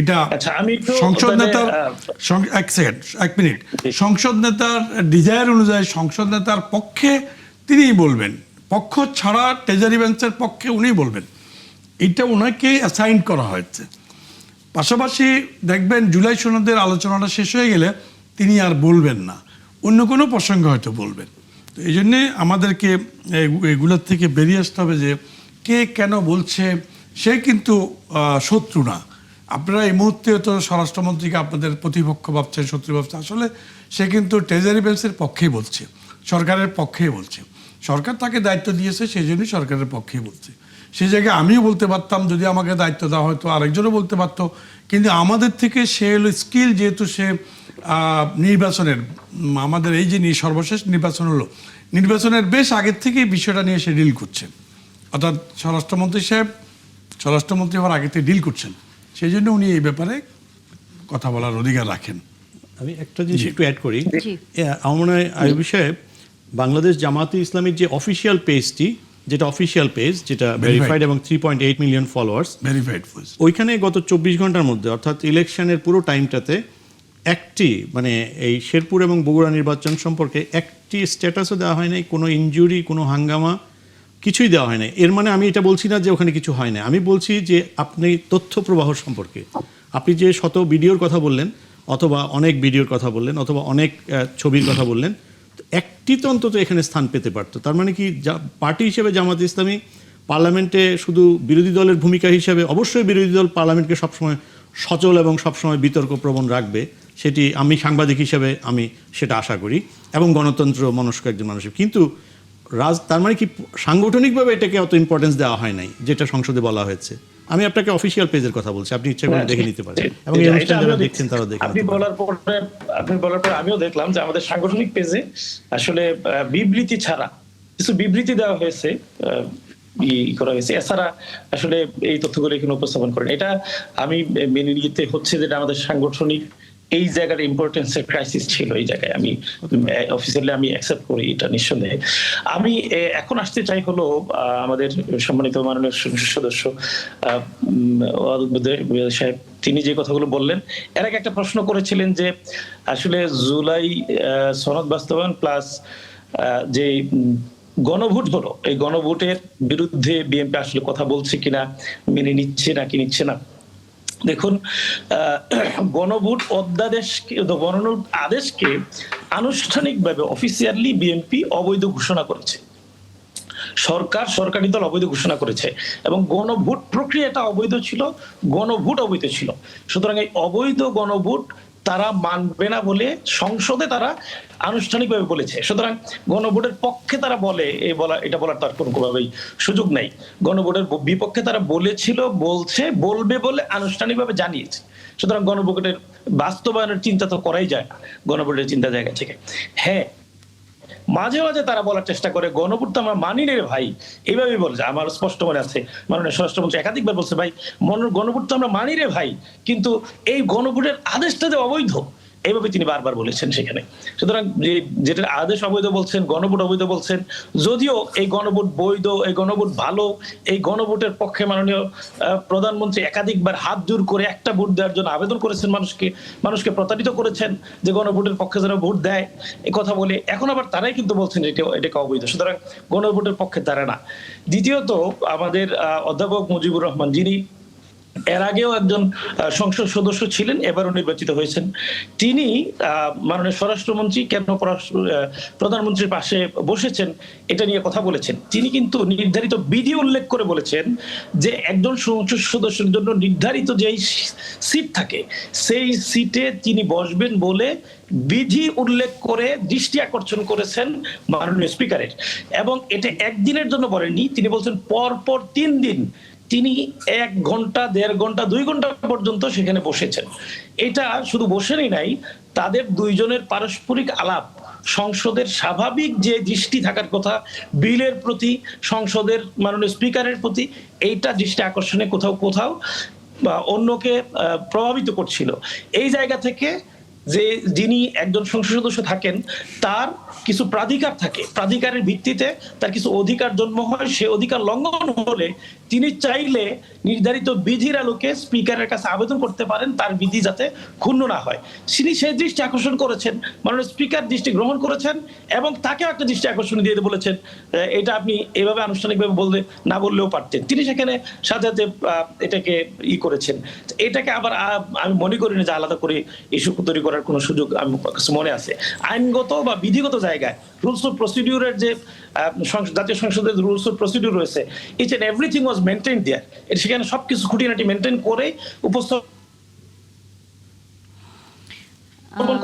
এটা সংসদ নেতার এক মিনিট, সংসদ নেতার ডিজায়ার অনুযায়ী সংসদ নেতার পক্ষে তিনিই বলবেন, পক্ষ ছাড়া ট্রেজারি বেঞ্চের পক্ষে উনিই বলবেন। এটা ওনাকে অ্যাসাইন করা হয়েছে। পাশাপাশি দেখবেন জুলাই সনদের আলোচনাটা শেষ হয়ে গেলে তিনি আর বলবেন না, অন্য কোনো প্রসঙ্গে হয়তো বলবেন। তো এই জন্যে আমাদেরকে এগুলোর থেকে বেরিয়ে আসতে হবে যে কে কেন বলছে, সে কিন্তু শত্রু না। আপনারা এই মুহূর্তে তো স্বরাষ্ট্রমন্ত্রীকে আপনাদের প্রতিপক্ষ ভাবছেন, শত্রু ভাবছেন, আসলে সে কিন্তু ট্রেজারি বেঞ্চের পক্ষেই বলছে, সরকারের পক্ষেই বলছে। সরকার তাকে দায়িত্ব দিয়েছে, সেই জন্যই সরকারের পক্ষেই বলছে। সেই জায়গায় আমিও বলতে পারতাম, যদি আমাকে দায়িত্ব দেওয়া হয়তো আরেকজনও বলতে পারতো, কিন্তু আমাদের থেকে সে হলো স্কিল, যেহেতু সে নির্বাচনের, আমাদের এই যে সর্বশেষ নির্বাচন হলো, নির্বাচনের বেশ আগের থেকেই বিষয়টা নিয়ে সে ডিল করছে, অর্থাৎ স্বরাষ্ট্রমন্ত্রী হওয়ার আগে থেকে ডিল করছেন, সেই জন্য উনি এই ব্যাপারে কথা বলার অধিকার রাখেন। আমি একটা জিনিস একটু অ্যাড করি, আমার মনে হয় এই বিষয়ে বাংলাদেশ জামাতে ইসলামীর যে অফিসিয়াল পেজটি, যেটা অফিসিয়াল পেজ, যেটা ভেরিফাইড এবং 3.8 মিলিয়ন ফলোয়ার্স, ভেরিফাইড, ওইখানে গত 24 ঘন্টার মধ্যে অর্থাৎ ইলেকশনের পুরো টাইমটাতে একটি মানে এই শেরপুর এবং বগুড়া নির্বাচন সম্পর্কে একটি স্ট্যাটাসও দেওয়া হয় নাই, কোনো ইনজুরি, কোনো হাঙ্গামা, কিছুই দেওয়া হয় নাই। এর মানে আমি এটা বলছি না যে ওখানে কিছু হয় না, আমি বলছি যে আপনি তথ্য প্রবাহ সম্পর্কে, আপনি যে শত ভিডিওর কথা বললেন, অথবা অনেক ভিডিওর কথা বললেন, অথবা অনেক ছবির কথা বললেন, একটি তো অন্তত এখানে স্থান পেতে পারতো। তার মানে কি পার্টি হিসেবে জামাত ইসলামী পার্লামেন্টে শুধু বিরোধী দলের ভূমিকা হিসেবে, অবশ্যই বিরোধী দল পার্লামেন্টকে সবসময় সচল এবং সবসময় বিতর্ক প্রবণ রাখবে, সেটি আমি সাংবাদিক হিসেবে আমি সেটা আশা করি, এবং গণতন্ত্র মনস্ক একজন মানুষ। কিন্তু তার মানে কি সাংগঠনিকভাবে এটাকে অত ইম্পর্টেন্স দেওয়া হয় নাই যেটা সংসদে বলা হয়েছে। আমি আপনাকে অফিসিয়াল পেজের কথা বলছি, আপনি ইচ্ছা করে দেখে নিতে পারেন, এবং এই অনুষ্ঠান যারা দেখছেন তারা দেখেন। আপনি বলার পরে আমিও দেখলাম যে আমাদের সাংগঠনিক পেজে আসলে বিবৃতি ছাড়া কিছু বিবৃতি দেওয়া হয়েছে, করা হয়েছে, এছাড়া আসলে এই তথ্যগুলো এখানে উপস্থাপন করেন। এটা আমি মেনে নিতে হচ্ছে যেটা আমাদের সাংগঠনিক এই জায়গার ইম্পর্টেন্সের ক্রাইসিস ছিল, এই জায়গায় আমি অফিসিয়ালি আমি অ্যাকসেপ্ট করি এটা নিঃসন্দেহে। আমি এখন আসতে চাই হলো আমাদের সম্মানিত মাননীয় সদস্য সাহেব, তিনি যে কথাগুলো বললেন, এর আগে একটা প্রশ্ন করেছিলেন যে আসলে জুলাই সনদ বাস্তবায়ন প্লাস যে গণভোট হলো, এই গণভোটের বিরুদ্ধে বিএনপি আসলে কথা বলছে কিনা, মেনে নিচ্ছে নাকি নিচ্ছে না। দেখুন, গণভোট আদেশকে আনুষ্ঠানিকভাবে অফিসিয়ালি বিএনপি অবৈধ ঘোষণা করেছে, সরকারি দল অবৈধ ঘোষণা করেছে, এবং গণভোট প্রক্রিয়াটা অবৈধ ছিল, গণভোট অবৈধ ছিল। সুতরাং এই অবৈধ গণভোট তারা মানবে না বলে সংসদে তারা আনুষ্ঠানিকভাবে বলেছে। সুতরাং গণভোটের পক্ষে তারা বলে এটা বলার তার কোনোভাবেই সুযোগ নাই। গণভোটের বিপক্ষে তারা বলেছিল, বলবে বলে আনুষ্ঠানিকভাবে জানিয়েছে। সুতরাং গণভোটের বাস্তবায়নের চিন্তা তো করাই যায় না গণভোটের চিন্তা জায়গা থেকে। হ্যাঁ, মাঝে মাঝে তারা বলার চেষ্টা করে গণভোট তো আমরা মানি রে ভাই, এইভাবেই বলছে। আমার স্পষ্ট মনে আছে মাননীয় স্বরাষ্ট্রমন্ত্রী একাধিকবার বলছে, ভাই গণভোট তো আমরা মানি রে ভাই, কিন্তু এই গণভোটের আদেশটা যে অবৈধ, এইভাবে তিনি বারবার বলেছেন সেখানে। সুতরাং যেটা আদেশ অবৈধ বলছেন, গণভোট অবৈধ বলছেন, যদিও এই গণভোট বৈধ, এই গণভোট ভালো, এই গণভোটের পক্ষে মাননীয় প্রধানমন্ত্রী একাধিকবার হাত জোর করে একটা ভোট দেওয়ার জন্য আবেদন করেছেন, মানুষকে প্রতারিত করেছেন যে গণভোটের পক্ষে যারা ভোট দেয় এই কথা বলে। এখন আবার তারাই কিন্তু বলছেন এটাকে অবৈধ। সুতরাং গণভোটের পক্ষে তারা না। দ্বিতীয়ত, আমাদের অধ্যাপক মুজিবুর রহমান, যিনি এর আগেও একজন সংসদ সদস্য ছিলেন, এবারও নির্বাচিত হয়েছেন, তিনি মাননীয় স্বরাষ্ট্রমন্ত্রী কেন প্রধানমন্ত্রীর পাশে বসেছেন এটা নিয়ে কথা বলেছেন। তিনি কিন্তু নির্ধারিত বিধি উল্লেখ করে বলেছেন যে একজন সংসদ সদস্যের জন্য নির্ধারিত যেই সিট থাকে সেই সিটে তিনি বসবেন বলে বিধি উল্লেখ করে দৃষ্টি আকর্ষণ করেছেন মাননীয় স্পিকারের। এবং এটা একদিনের জন্য বলেননি, তিনি বলছেন পরপর 3 দিন তিনি 1 ঘন্টা, 1.5 ঘন্টা, 2 ঘন্টা পর্যন্ত সেখানে বসেছেন। এটা শুধু বসেনই নাই, তাদের দুইজনের পারস্পরিক আলাপ, সংসদের স্বাভাবিক যে দৃষ্টি থাকার কথা বিলের প্রতি, সংসদের মাননীয় স্পিকারের প্রতি, এইটা দৃষ্টি আকর্ষণে কোথাও কোথাও অন্যকে প্রভাবিত করছিল। এই জায়গা থেকে যে যিনি একজন সংসদ সদস্য থাকেন তার কিছু প্রাধিকার থাকে, প্রাধিকারের ভিত্তিতে তার কিছু অধিকার জন্ম হয়, সে অধিকার লঙ্ঘন হলে তিনি চাইলে নির্ধারিত বিধির আলোকে স্পিকারের কাছে আবেদন করতে পারেন তার বিধি যাতে ক্ষুণ্ণ না হয়। তিনি সেই দৃষ্টি আকর্ষণ করেছেন, মাননীয় স্পিকার দৃষ্টি গ্রহণ করেছেন এবং তাকেও একটা দৃষ্টি আকর্ষণ দিয়ে বলেছেন এটা আপনি এভাবে আনুষ্ঠানিকভাবে না বললেও পারতেন। তিনি সেখানে সাথে সাথে এটাকে করেছেন। এটাকে আবার আমি মনে করি না যে আলাদা করে ইস্যু তৈরি করার কোনো সুযোগ আমার কাছে মনে আছে। আইনগত বা বিধিগত জায়গায় রুলস অফ প্রসিডিউরের যে জাতীয় সংসদের রুলস অফ প্রসিডিউর রয়েছে, each and everything was maintain there. সেখানে সবকিছু খুঁটিনাটি মেনটেন করে উপস্থাপন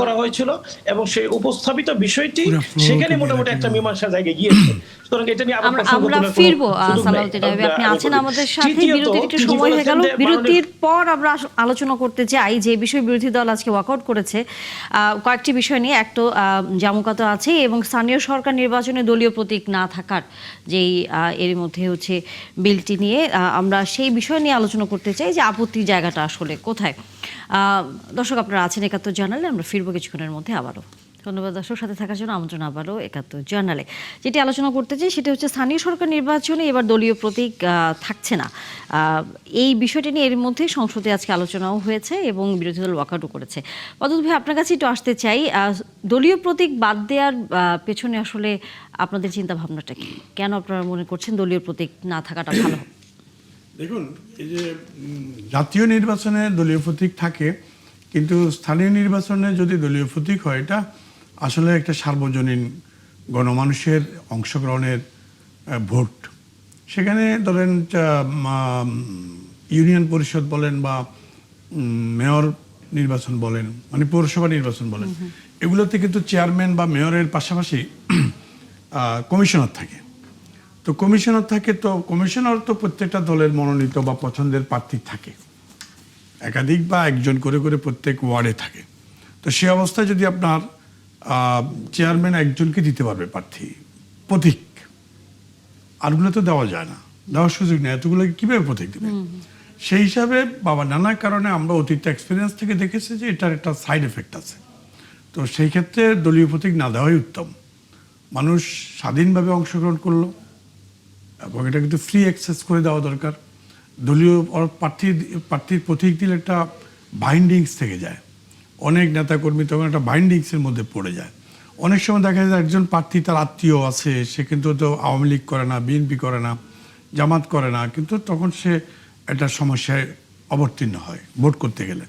করা হয়েছিল এবং সেই উপস্থাপিত বিষয়টি সেখানে মোটামুটি একটা মীমাংসা জায়গায় গিয়েছে। সুতরাং এটা নিয়ে আমরা ফিরবো। সালাউদ্দিন আইয়ুব, আপনি আছেন আমাদের সাথে। বিরতির একটু সময় হয়ে গেল, বিরতির পর আমরা আলোচনা করতে চাই যে বিষয় বিরোধী দল আজকে ওয়াকআউট করেছে কয়েকটি বিষয় নিয়ে। একটা জামুকা তো আছে এবং স্থানীয় সরকার নির্বাচনে দলীয় প্রতীক না থাকার যেই এর মধ্যে হচ্ছে বিলটি নিয়ে আমরা সেই বিষয় নিয়ে আলোচনা করতে চাই যে আপত্তির জায়গাটা আসলে কোথায়। দর্শক, আপনারা আছেন ৭১ জার্নালে, আমরা ফিরবো কিছুক্ষণের মধ্যে আবারও। ধন্যবাদ দর্শক, সাথে থাকার জন্য আমন্ত্রণ আবারও ৭১ জার্নালে। যেটি আলোচনা করতে চাই সেটা হচ্ছে স্থানীয় সরকার নির্বাচনে এবার দলীয় প্রতীক থাকছে না। এই বিষয়টি নিয়ে এর মধ্যে সংসদে আজকে আলোচনাও হয়েছে এবং বিরোধী দল ওয়াকআউটও করেছে। পদ্মত ভাই, আপনার কাছে একটু আসতে চাই, দলীয় প্রতীক বাদ দেওয়ার পেছনে আসলে আপনাদের চিন্তা ভাবনাটা কি? কেন আপনারা মনে করছেন দলীয় প্রতীক না থাকাটা ভালো? দেখুন, এই যে জাতীয় নির্বাচনে দলীয় প্রতীক থাকে, কিন্তু স্থানীয় নির্বাচনে যদি দলীয় প্রতীক হয়, এটা আসলে একটা সার্বজনীন গণমানুষের অংশগ্রহণের ভোট। সেখানে ধরেন ইউনিয়ন পরিষদ বলেন বা মেয়র নির্বাচন বলেন, মানে পৌরসভা নির্বাচন বলেন, এগুলোতে কিন্তু চেয়ারম্যান বা মেয়রের পাশাপাশি কমিশনার থাকে। তো কমিশনার তো প্রত্যেকটা দলের মনোনীত বা পছন্দের প্রার্থী থাকে, একাধিক বা একজন করে করে প্রত্যেক ওয়ার্ডে থাকে। তো সে অবস্থায় যদি আপনার চেয়ারম্যান একজনকে দিতে পারবে প্রার্থী প্রতীক, আরগুলো তো দেওয়া যায় না, দেওয়ার সুযোগ নেই, এতগুলোকে কীভাবে প্রতীক দেবে? সেই হিসাবে নানা কারণে আমরা অতীত এক্সপিরিয়েন্স থেকে দেখেছি যে এটার একটা সাইড এফেক্ট আছে। তো সেই ক্ষেত্রে দলীয় প্রতীক না দেওয়াই উত্তম। মানুষ স্বাধীনভাবে অংশগ্রহণ করলো এবং এটা কিন্তু ফ্রি অ্যাক্সেস করে দেওয়া দরকার। দলীয় প্রার্থীর প্রতীক দিলে একটা বাইন্ডিংস থেকে যায়, অনেক নেতাকর্মী তখন একটা বাইন্ডিংসের মধ্যে পড়ে যায়। অনেক সময় দেখা যায় একজন প্রার্থী তার আত্মীয় আছে, সে কিন্তু তো আওয়ামী লীগ করে না, বিএনপি করে না, জামাত করে না, কিন্তু তখন সে একটা সমস্যায় অবতীর্ণ হয় ভোট করতে গেলে।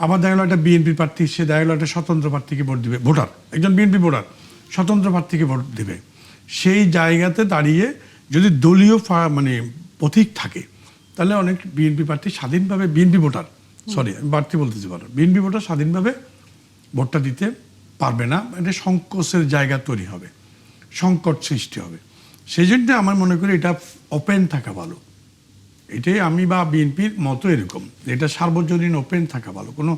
আবার দেখা গেলো একটা বিএনপি প্রার্থী, সে দেখা গেলো একটা স্বতন্ত্র প্রার্থীকে ভোট দিবে, ভোটার একজন বিএনপি ভোটার স্বতন্ত্র প্রার্থীকে ভোট দেবে। সেই জায়গাতে দাঁড়িয়ে যদি দলীয় প্রতীক থাকে তাহলে অনেক বিএনপি প্রার্থী স্বাধীনভাবে, বিএনপি ভোটার, সরি আমি প্রার্থী বলতেছি, বিএনপি ভোটার স্বাধীনভাবে ভোটটা দিতে পারবে না, এটা সংকোচের জায়গা তৈরি হবে, সংকট সৃষ্টি হবে। সেই জন্য আমার মনে করি এটা ওপেন থাকা ভালো। এটাই আমি বা বিএনপির মতো এরকম, এটা সার্বজনীন ওপেন থাকা ভালো, কোনো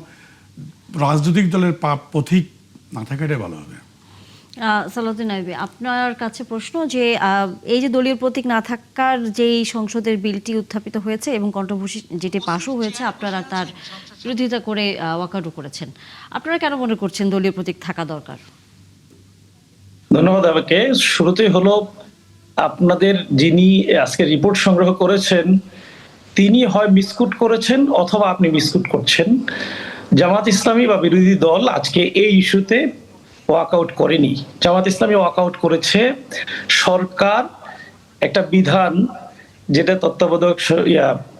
রাজনৈতিক দলের পথিক না থাকাটাই ভালো হবে। সালাউদ্দিন আইয়ুবী, আপনার কাছে প্রশ্ন যে এই যে দলীয় প্রতীক না থাকার যেই সংসদের বিলটি উত্থাপিত হয়েছে এবং কন্ট্রোভার্সি যেটি পাশও হয়েছে, আপনারা তার বিরোধিতা করে ওয়াকআউটও করেছেন, আপনারা কেন মনে করছেন দলীয় প্রতীক থাকা দরকার? ধন্যবাদ। আমাকে শুরুতেই হলো, আপনাদের যিনি আজকে রিপোর্ট সংগ্রহ করেছেন তিনি হয় মিসকুট করেছেন অথবা আপনি মিসকুট করছেন। জামাত ইসলামী বা বিরোধী দল আজকে এই ইস্যুতে ওয়াকআউট করেনি। জামাত ইসলামী ওয়াকআউট করেছে সরকার একটা বিধান, যেটা তত্ত্বাবধায়ক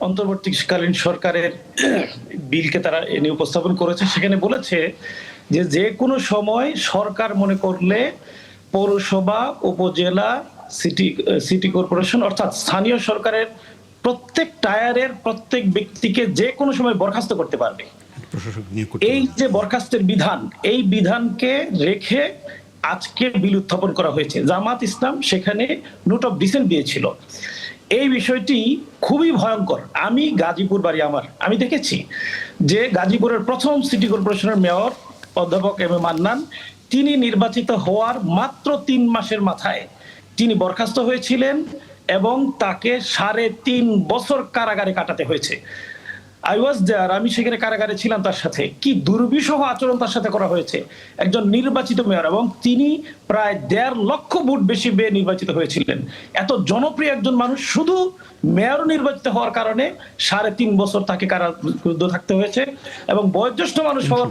অন্তর্বর্তীকালীন সরকারের বিলকে তারা এনে উপস্থাপন করেছে। সেখানে বলেছে যে যে কোনো সময় সরকার মনে করলে পৌরসভা, উপজেলা, সিটি কর্পোরেশন অর্থাৎ স্থানীয় সরকারের প্রত্যেক টায়ারের প্রত্যেক ব্যক্তিকে যে কোনো সময় বরখাস্ত করতে পারবে। এই যে বরখাস্তের বিধান, এই বিধানকে রেখে আজকে বিল উত্থাপন করা হয়েছে। জামাত ইসলাম সেখানে নোট অফ ডিসেন্ট দিয়েছিল। এই বিষয়টি খুবই ভয়ঙ্কর। আমি গাজীপুর বাড়ি আমার, আমি দেখেছি যে গাজীপুরের প্রথম সিটি কর্পোরেশনের মেয়র অধ্যাপক এম এ মান্নান, তিনি নির্বাচিত হওয়ার মাত্র 3 মাসের মাথায় তিনি বরখাস্ত হয়েছিলেন এবং তাকে 3.5 বছর কারাগারে কাটাতে হয়েছে। আই ওয়াজ দেয়ার, আমি সেখানে কারাগারে ছিলাম তার সাথে। কি দুর্বিষহ আচরণ তার সাথে করা হয়েছে। একজন নির্বাচিত মেয়র, এবং তিনি প্রায় 1.5 লক্ষ ভোট বেশি পেয়ে নির্বাচিত হয়েছিলেন। এত জনপ্রিয় একজন মানুষ, শুধু মেয়র নির্বাচিত হওয়ার কারণে 3.5 বছর তাকে কারারুদ্ধ থাকতে হয়েছে। এবং বয়োজ্যেষ্ঠ মানুষ হওয়ার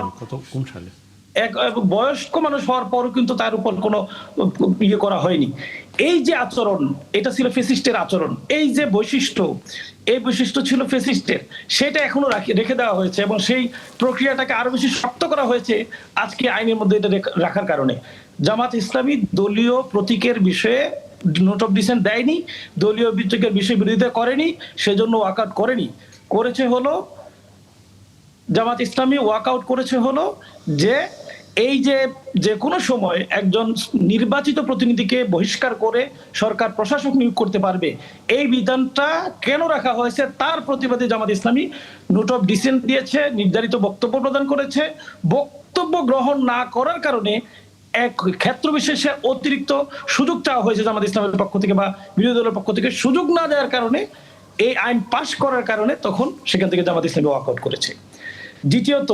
কোন সালে বয়স্ক মানুষ হওয়ার পরও কিন্তু তার উপর কোনো ইয়ে করা হয়নি। এই যে আচরণ, এটা ছিল ফেসিস্টের আচরণ। এই যে বৈশিষ্ট্য, এই বৈশিষ্ট্য ছিল ফেসিস্টের, সেটা এখনো রেখে দেওয়া হয়েছে এবং সেই প্রক্রিয়াটাকে আরো বেশি শক্ত করা হয়েছে আজকে আইনের মধ্যে এটা রাখার কারণে। জামাত ইসলামী দলীয় প্রতীকের বিষয়ে নোট অফ ডিসেন্ট দেয়নি, দলীয় প্রতীকের বিষয়ে বিরোধিতা করেনি, সেজন্য ওয়াকআউট করেনি। করেছে হলো জামাত ইসলামী ওয়াকআউট করেছে হলো যে এই যে কোনো সময় একজন নির্বাচিত প্রতিনিধিকে বহিষ্কার করে সরকার প্রশাসক নিয়োগ করতে পারবে, এই বিধানটা কেন রাখা হয়েছে তার প্রতিবাদে Jamaat Islami note of dissent দিয়েছে, নির্ধারিত বক্তব্য প্রদান করেছে। বক্তব্য গ্রহণ না করার কারণে এক ক্ষেত্র বিশেষে অতিরিক্ত সুযোগ চাওয়া হয়েছে জামাত ইসলামের পক্ষ থেকে বা বিরোধী দলের পক্ষ থেকে। সুযোগ না দেওয়ার কারণে, এই আইন পাশ করার কারণে তখন সেখান থেকে জামাত ইসলামী ওয়াকআউট করেছে। দ্বিতীয়ত,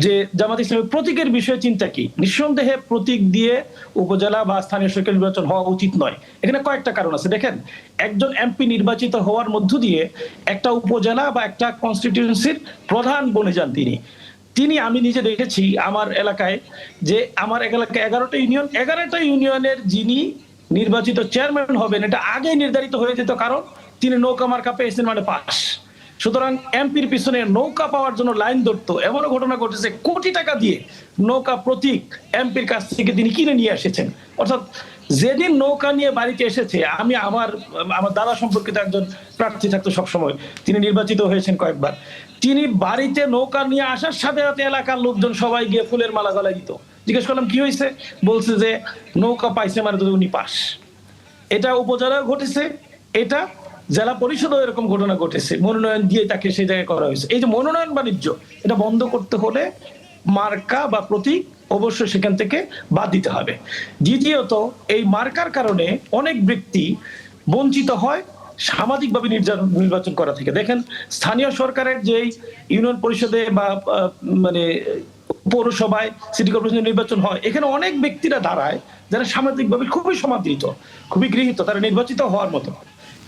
যে জামাত ইসলামের প্রতীকের বিষয়ে চিন্তা কি, নিঃসন্দেহে প্রতীক দিয়ে উপজেলা বা স্থানীয় সরকার নির্বাচন হওয়া উচিত নয়। এখানে কয়েকটা কারণ আছে। দেখেন, একজন এমপি নির্বাচিত হওয়ার মধ্য দিয়ে একটা উপজেলা বা একটা কনস্টিটিউয়েন্সির প্রধান বনে যান তিনি। আমি নিজে দেখেছি আমার এলাকায়, যে আমার এলাকায় 11টা ইউনিয়নের যিনি নির্বাচিত চেয়ারম্যান হবেন, এটা আগেই নির্ধারিত হয়ে যেত, কারণ তিনি নৌকা মার্কা পেয়েছেন, মানে পাস। সুতরাং এমপির পিছনে নৌকা পাওয়ার জন্য লাইন ধরতো। এমনও ঘটনা ঘটেছে, কোটি টাকা দিয়ে নৌকা প্রতীক এমপির কাছ থেকে তিনি কিনে নিয়ে এসেছেন। অর্থাৎ যেদিন নৌকা নিয়ে বাড়িতে এসেছে, আমি আমার দাদা সম্পর্কিত একজন প্রার্থী থাকতো সবসময়, তিনি নির্বাচিত হয়েছেন কয়েকবার, তিনি বাড়িতে নৌকা নিয়ে আসার সাথে সাথে এলাকার লোকজন সবাই গিয়ে ফুলের মালা গলায় দিত। জিজ্ঞেস করলাম কি হয়েছে, বলছে যে নৌকা পাইছে, মানে উনি পাস। এটা উপজেলায় ঘটেছে, এটা জেলা পরিষদও এরকম ঘটনা ঘটেছে, মনোনয়ন দিয়ে তাকে সেই জায়গায় করা হয়েছে। এই যে মনোনয়ন বাণিজ্য, এটা বন্ধ করতে হলে মার্কা বা প্রতীক অবশ্যই সেখান থেকে বাদ দিতে হবে। দ্বিতীয়ত, এই মার্কার কারণে অনেক ব্যক্তি বঞ্চিত হয় সামাজিকভাবে নির্বাচন করা থেকে। দেখেন, স্থানীয় সরকারের যেই ইউনিয়ন পরিষদে বা মানে পৌরসভায়, সিটি কর্পোরেশন নির্বাচন হয়, এখানে অনেক ব্যক্তিরা দাঁড়ায় যারা সামাজিকভাবে খুবই সমাদৃত, খুবই গৃহীত, তারা নির্বাচিত হওয়ার মতো।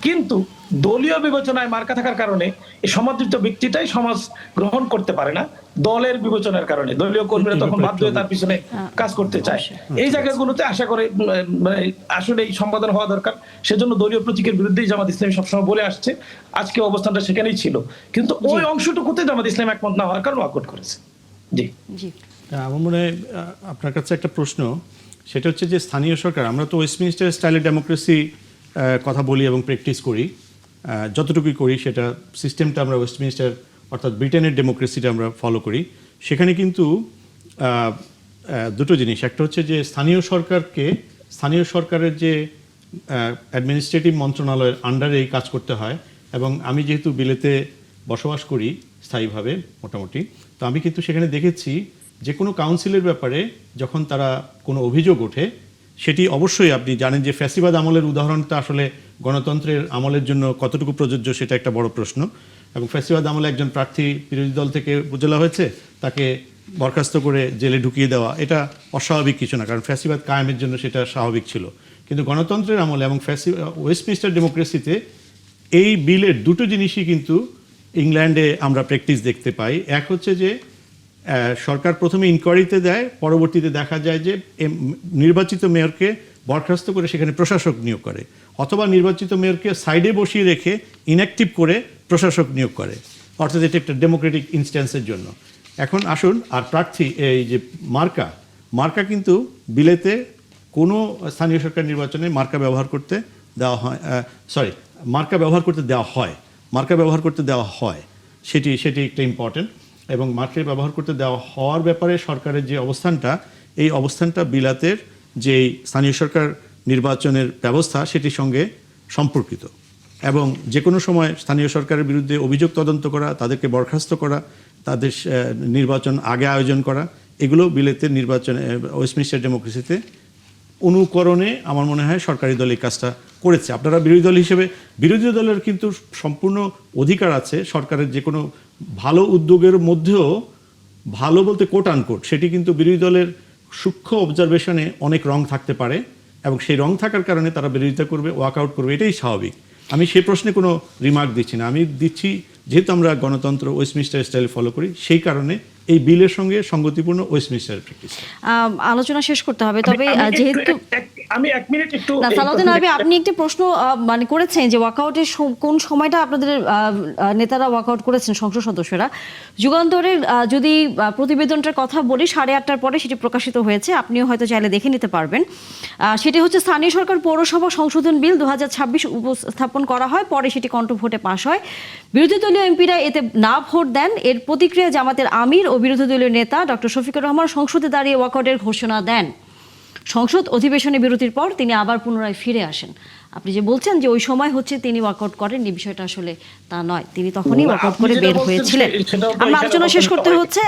কিন্তু দলীয় বিবেচনায় মার্কা থাকার কারণে এই সমাদৃত ব্যক্তিটাই সমাজ গ্রহণ করতে পারে না, দলের বিবেচনার কারণে দলীয় কর্মীরা তখন বাধ্য হয়ে তার পিছনে কাজ করতে চায়। এই জায়গাগুলোতে আশা করে মানে আসলে এই সমাধান হওয়া দরকার। সেজন্য দলীয় প্রতীকের বিরুদ্ধেই জামাত ইসলামী সবসময় বলে আসছে, আজকে অবস্থানটা সেখানেই ছিল। কিন্তু ওই অংশটুকুতে জামাত ইসলাম একমত না হওয়ার কারণে ওয়াকআউট করেছে। জি জি, আমার মনে হয় আপনার কাছে একটা প্রশ্ন, সেটা হচ্ছে যে স্থানীয় সরকার, আমরা তো ওয়েস্টমিনিস্টার স্টাইলের ডেমোক্রেসি কথা বলি এবং প্র্যাকটিস করি, যতটুকুই করি সেটা সিস্টেমটা আমরা ওয়েস্টমিনিস্টার অর্থাৎ ব্রিটেনের ডেমোক্রেসিটা আমরা ফলো করি। সেখানে কিন্তু দুটো জিনিস। একটা হচ্ছে যে স্থানীয় সরকারের যে অ্যাডমিনিস্ট্রেটিভ মন্ত্রণালয়ের আন্ডারেই কাজ করতে হয়, এবং আমি যেহেতু বিলেতে বসবাস করি স্থায়ীভাবে মোটামুটি, তো আমি কিন্তু সেখানে দেখেছি যে কোনো কাউন্সিলের ব্যাপারে যখন তারা কোনো অভিযোগ ওঠে, সেটি অবশ্যই আপনি জানেন যে ফ্যাসিবাদ আমলের উদাহরণটা আসলে গণতন্ত্রের আমলের জন্য কতটুকু প্রযোজ্য সেটা একটা বড় প্রশ্ন। এবং ফ্যাসিবাদ আমলে একজন প্রার্থী বিরোধী দল থেকে উপজেলা হয়েছে, তাকে বরখাস্ত করে জেলে ঢুকিয়ে দেওয়া এটা অস্বাভাবিক কিছু না, কারণ ফ্যাসিবাদ কায়েমের জন্য সেটা স্বাভাবিক ছিল। কিন্তু গণতন্ত্রের আমলে এবং ওয়েস্টমিনিস্টার ডেমোক্রেসিতে এই বিলের দুটো জিনিসই কিন্তু ইংল্যান্ডে আমরা প্র্যাকটিস দেখতে পাই। এক হচ্ছে যে সরকার প্রথমে ইনকোয়ারিতে দেয়, পরবর্তীতে দেখা যায় যে নির্বাচিত মেয়রকে বরখাস্ত করে সেখানে প্রশাসক নিয়োগ করে, অথবা নির্বাচিত মেয়রকে সাইডে বসিয়ে রেখে ইনঅ্যাক্টিভ করে প্রশাসক নিয়োগ করে, অর্থাৎ এটা একটা ডেমোক্রেটিক ইনস্ট্যান্সের জন্য। এখন আসুন, আর প্রার্থী এই যে মার্কা কিন্তু বিলেতে কোনো স্থানীয় সরকার নির্বাচনে মার্কা ব্যবহার করতে দেওয়া হয়, মার্কা ব্যবহার করতে দেওয়া হয়, সেটি একটা ইম্পর্টেন্ট। এবং মার্কা ব্যবহার করতে দেওয়া হওয়ার ব্যাপারে সরকারের যে অবস্থানটা, এই অবস্থানটা বিলাতের যে স্থানীয় সরকার নির্বাচনের ব্যবস্থা সেটির সঙ্গে সম্পর্কিত। এবং যে কোনো সময় স্থানীয় সরকারের বিরুদ্ধে অভিযোগ তদন্ত করা, তাদেরকে বরখাস্ত করা, তাদের নির্বাচন আগে আয়োজন করা, এগুলো বিলেতের নির্বাচনে ওয়েস্টমিনিস্টার ডেমোক্রেসিতে অনুকরণে আমার মনে হয় সরকারি দল এই কাজটা করেছে। আপনারা বিরোধী দল হিসেবে, বিরোধী দলের কিন্তু সম্পূর্ণ অধিকার আছে সরকারের যে কোনো ভালো উদ্যোগের মধ্যেও, ভালো বলতে কোট আনকোট, সেটি কিন্তু বিরোধী দলের সূক্ষ্ম অবজারভেশনে অনেক রং থাকতে পারে, এবং সেই রং থাকার কারণে তারা বিরোধিতা করবে, ওয়াকআউট করবে, এটাই স্বাভাবিক। আমি সেই প্রশ্নে কোনো রিমার্ক দিচ্ছি না, আমি দিচ্ছি যেহেতু আমরা গণতন্ত্র ওয়েস্টমিনিস্টার স্টাইল ফলো করি, সেই কারণে এই বিলের সঙ্গে সঙ্গতিপূর্ণ ওয়েস্টমিনিস্টার প্র্যাকটিস। আলোচনা শেষ করতে হবে, তবে যেহেতু আমি 1 মিনিট একটু না, সালাউদ্দিন আরবি, আপনি একটি প্রশ্ন মানে করেছেন যে ওয়াকআউটের কোন সময়টা আপনাদের নেতারা ওয়াকআউট করেছেন, সংসদ সদস্যরা। যুগান্তরের যদি প্রতিবেদনটার কথা বলি, 8:30টার পরে সেটি প্রকাশিত হয়েছে, আপনিও হয়তো চাইলে দেখে নিতে পারবেন। সেটি হচ্ছে স্থানীয় সরকার পৌরসভা সংশোধন বিল 2026 উপস্থাপন করা হয়, পরে সেটি কণ্ঠভোটে পাশ হয়। বিরোধী দলীয় এমপিরা এতে না ভোট দেন। এর প্রতিক্রিয়া জামাতের আমির ও বিরোধী দলীয় নেতা ডক্টর শফিকুর রহমান সংসদে দাঁড়িয়ে ওয়াকআউটের ঘোষণা দেন। সংসদ অধিবেশনে বিরতির পর তিনি আবার পুনরায় ফিরে আসেন। আপনি যে বলছেন যে ওই সময় হচ্ছে তিনি ওয়াকআউট করেন, এই বিষয়টা আসলে তা নয়, তিনি তখনই ওয়াকআউট করে বের হয়েছিলেন। আমরা আলোচনা শেষ করতে হচ্ছে।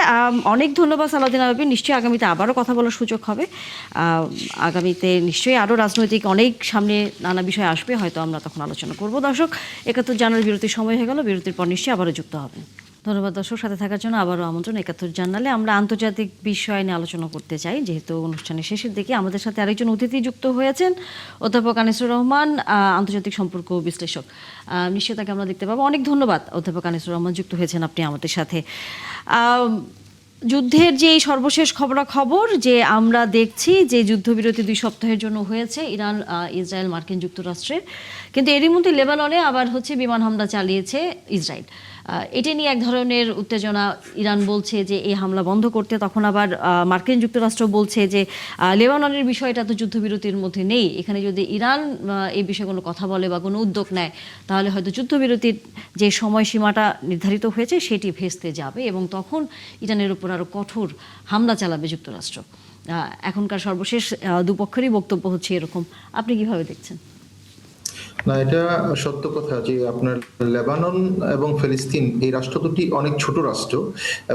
অনেক ধন্যবাদ সালাউদ্দিন আরবি। নিশ্চয়ই আগামীতে আবারও কথা বলার সুযোগ হবে। আগামীতে নিশ্চয়ই আরও রাজনৈতিক অনেক সামনে নানা বিষয় আসবে, হয়তো আমরা তখন আলোচনা করব। দর্শক, 71 জানুয়ারি বিরতির সময় হয়ে গেল, বিরতির পর নিশ্চয়ই আবারও যুক্ত হবেন। ধন্যবাদ দর্শক, সাথে থাকার জন্য আবারও আমন্ত্রণ 71 জানালে। আমরা আন্তর্জাতিক বিষয় নিয়ে আলোচনা করতে চাই, যেহেতু অনুষ্ঠানের শেষের দিকে আমাদের সাথে আরেকজন অতিথি যুক্ত হয়েছেন, অধ্যাপক আনিসুর রহমান, আন্তর্জাতিক সম্পর্ক বিশ্লেষক। নিশ্চয়ই তাকে আমরা দেখতে পাবো। অনেক ধন্যবাদ অধ্যাপক আনিসুর রহমান, যুক্ত হয়েছেন আপনি আমাদের সাথে। যুদ্ধের যে সর্বশেষ খবরাখবর যে আমরা দেখছি যে যুদ্ধবিরতি 2 সপ্তাহের জন্য হয়েছে ইরান, ইসরায়েল, মার্কিন যুক্তরাষ্ট্রের, কিন্তু এরই মধ্যে লেবাননে আবার হচ্ছে বিমান হামলা চালিয়েছে ইসরায়েল। এটা নিয়ে এক ধরনের উত্তেজনা। ইরান বলছে যে এই হামলা বন্ধ করতে, তখন আবার মার্কিন যুক্তরাষ্ট্র বলছে যে লেবাননের বিষয়টা তো যুদ্ধবিরতির মধ্যে নেই, এখানে যদি ইরান এই বিষয়ে কোনো কথা বলে বা কোনো উদ্যোগ নেয়, তাহলে হয়তো যুদ্ধবিরতির যে সময়সীমাটা নির্ধারিত হয়েছে সেটি ভেস্তে যাবে, এবং তখন ইরানের উপর আরও কঠোর হামলা চালাবে যুক্তরাষ্ট্র। এখনকার সর্বশেষ দুপক্ষেরই বক্তব্য হচ্ছে এরকম। আপনি কিভাবে দেখছেন? না, এটা সত্য কথা যে আপনার লেবানন এবং ফিলিস্তিন এই রাষ্ট্র দুটি অনেক ছোট রাষ্ট্র,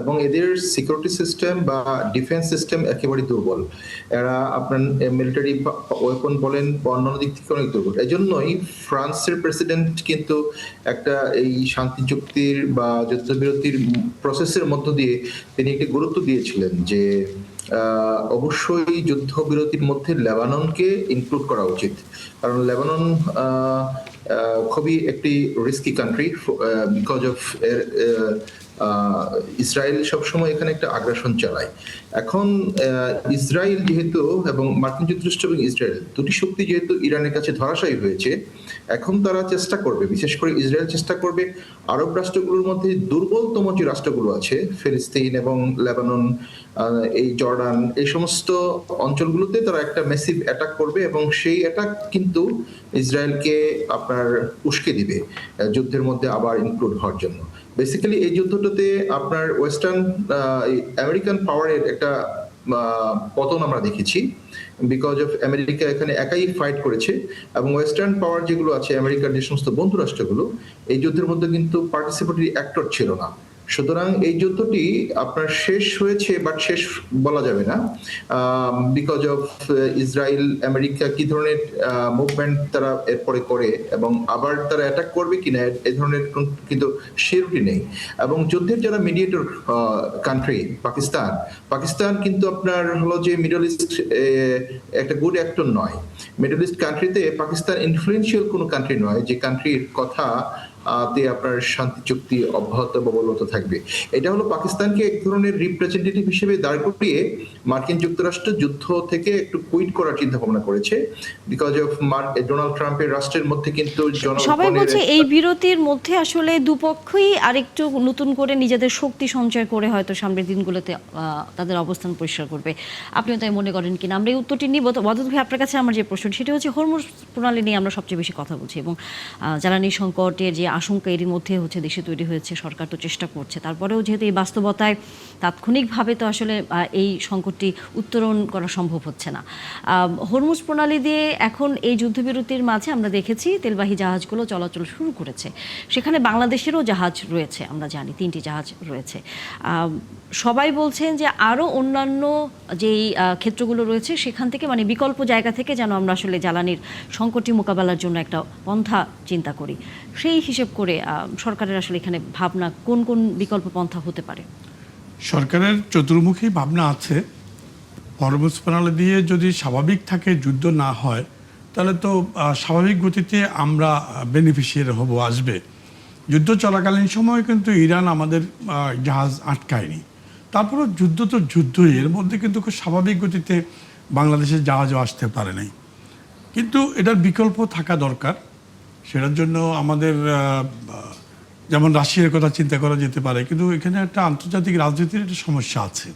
এবং এদের সিকিউরিটি সিস্টেম বা ডিফেন্স সিস্টেম একেবারে দুর্বল। এরা আপনার মিলিটারি ওয়েপন বলেন বা অন্যান্য দিক থেকে অনেক দুর্বল। এই জন্যই ফ্রান্সের প্রেসিডেন্ট কিন্তু একটা এই শান্তি চুক্তির বা যুদ্ধবিরতির প্রসেসের মধ্য দিয়ে তিনি একটি গুরুত্ব দিয়েছিলেন যে অবশ্যই যুদ্ধবিরতির মধ্যে লেবাননকে ইনক্লুড করা উচিত, কারণ লেবানন খুবই একটি রিস্কি কান্ট্রি বিকজ অফ এর ইসরায়েল সবসময় এখানে একটা আগ্রাসন চালায়। এখন ইসরায়েল যেহেতু এবং মার্কিন যুক্তরাষ্ট্র এবং ইসরায়েল দুটি শক্তি যেহেতু ইরানের কাছে ধরাশায়ী হয়েছে, এখন তারা চেষ্টা করবে, বিশেষ করে ইসরায়েল চেষ্টা করবে আরব রাষ্ট্রগুলোর মধ্যে দুর্বলতম যে রাষ্ট্রগুলো আছে ফিলিস্তিন এবং লেবানন, এই জর্ডান, এই সমস্ত অঞ্চলগুলোতে তারা একটা ম্যাসিভ অ্যাটাক করবে, এবং সেই অ্যাটাক কিন্তু ইসরায়েলকে আপনার উস্কে দিবে যুদ্ধের মধ্যে আবার ইনক্লুড হওয়ার জন্য। বেসিক্যালি এই যুদ্ধটাতে আপনার ওয়েস্টার্ন আমেরিকান পাওয়ারের একটা পতন আমরা দেখেছি, বিকজ অফ আমেরিকা এখানে একাই ফাইট করেছে এবং ওয়েস্টার্ন পাওয়ার যেগুলো আছে, আমেরিকার যে সমস্ত বন্ধু রাষ্ট্রগুলো, এই যুদ্ধের মধ্যে কিন্তু পার্টিসিপেটরি অ্যাক্টর ছিল না। সুতরাং এই যুদ্ধটি আপনার শেষ হয়েছে, বাট শেষ বলা যাবে না, বিকজ অফ ইসরায়েল আমেরিকা কি ধরনের মুভমেন্ট তারা এরপরে করে এবং আবার তারা অ্যাটাক করবে কিনা এই ধরনের কিন্তু শিওরিটি নেই। এবং যুদ্ধের যারা মিডিয়েটর কান্ট্রি পাকিস্তান কিন্তু আপনার হলো যে মিডল ইস্ট একটা গুড অ্যাক্টর নয়। মিডল ইস্ট কান্ট্রিতে পাকিস্তান ইনফ্লুয়েন্সিয়াল কোনো কান্ট্রি নয় যে কান্ট্রির কথা তে আপনার শান্তি চুক্তি অব্যাহত বা বলবৎ থাকবে। এটা হলো পাকিস্তানকে এক ধরনের রিপ্রেজেন্টেটিভ হিসেবে দাঁড় করিয়ে মার্কিন যুক্তরাষ্ট্র যুদ্ধ থেকে একটু কুইট করার চিন্তা ভাবনা করেছে, বিকজ অফ ডোনাল্ড ট্রাম্পের রাষ্ট্রের মধ্যে কিন্তু সবাই বলছে এই বিরতির মধ্যে আসলে দুপক্ষই আরেকটু নতুন করে নিজেদের শক্তি সঞ্চয় করে হয়তো সামনের দিনগুলোতে তাদের অবস্থান পরিষ্কার করবে। আপনিও তাই মনে করেন কিনা? আমরা এই উত্তরটি নিব। ওয়াদুদ ভাই, আপনার কাছে আমার যে প্রশ্ন সেটা হচ্ছে, হরমুজ প্রণালী নিয়ে আমরা সবচেয়ে বেশি কথা বলছি এবং জ্বালানি সংকটের যে আশঙ্কা এরই মধ্যে হচ্ছে দেশে তৈরি হয়েছে, সরকার তো চেষ্টা করছে, তারপরেও যেহেতু এই বাস্তবতায় তাৎক্ষণিকভাবে তো আসলে এই সংকটটি উত্তরণ করা সম্ভব হচ্ছে না। হরমুজ প্রণালী দিয়ে এখন এই যুদ্ধবিরতির মাঝে আমরা দেখেছি তেলবাহী জাহাজগুলো চলাচল শুরু করেছে, সেখানে বাংলাদেশেরও জাহাজ রয়েছে, আমরা জানি 3টি জাহাজ রয়েছে। সবাই বলছেন যে আরও অন্যান্য যেই ক্ষেত্রগুলো রয়েছে সেখান থেকে, মানে বিকল্প জায়গা থেকে যেন আমরা আসলে জ্বালানির সংকটটি মোকাবেলার জন্য একটা পন্থা চিন্তা করি। সেই হিসেব করে সরকারের আসলে এখানে ভাবনা কোন কোন বিকল্প পন্থা হতে পারে? সরকারের চতুর্মুখী ভাবনা আছে। হরমুজ প্রণালী দিয়ে যদি স্বাভাবিক থাকে, যুদ্ধ না হয়, তাহলে তো স্বাভাবিক গতিতে আমরা বেনিফিশিয়ারি হব, আসবে। যুদ্ধ চলাকালীন সময় কিন্তু ইরান আমাদের জাহাজ আটকায়নি। তারপরেও যুদ্ধ তো যুদ্ধই, এর মধ্যে কিন্তু খুব স্বাভাবিক গতিতে বাংলাদেশের জাহাজও আসতে পারে নাই। কিন্তু এটার বিকল্প থাকা দরকার। সেটার জন্য আমাদের যেমন রাশিয়ার কথা চিন্তা করা যেতে পারে, কিন্তু এখানে একটা আন্তর্জাতিক রাজনীতির একটা সমস্যা আছে।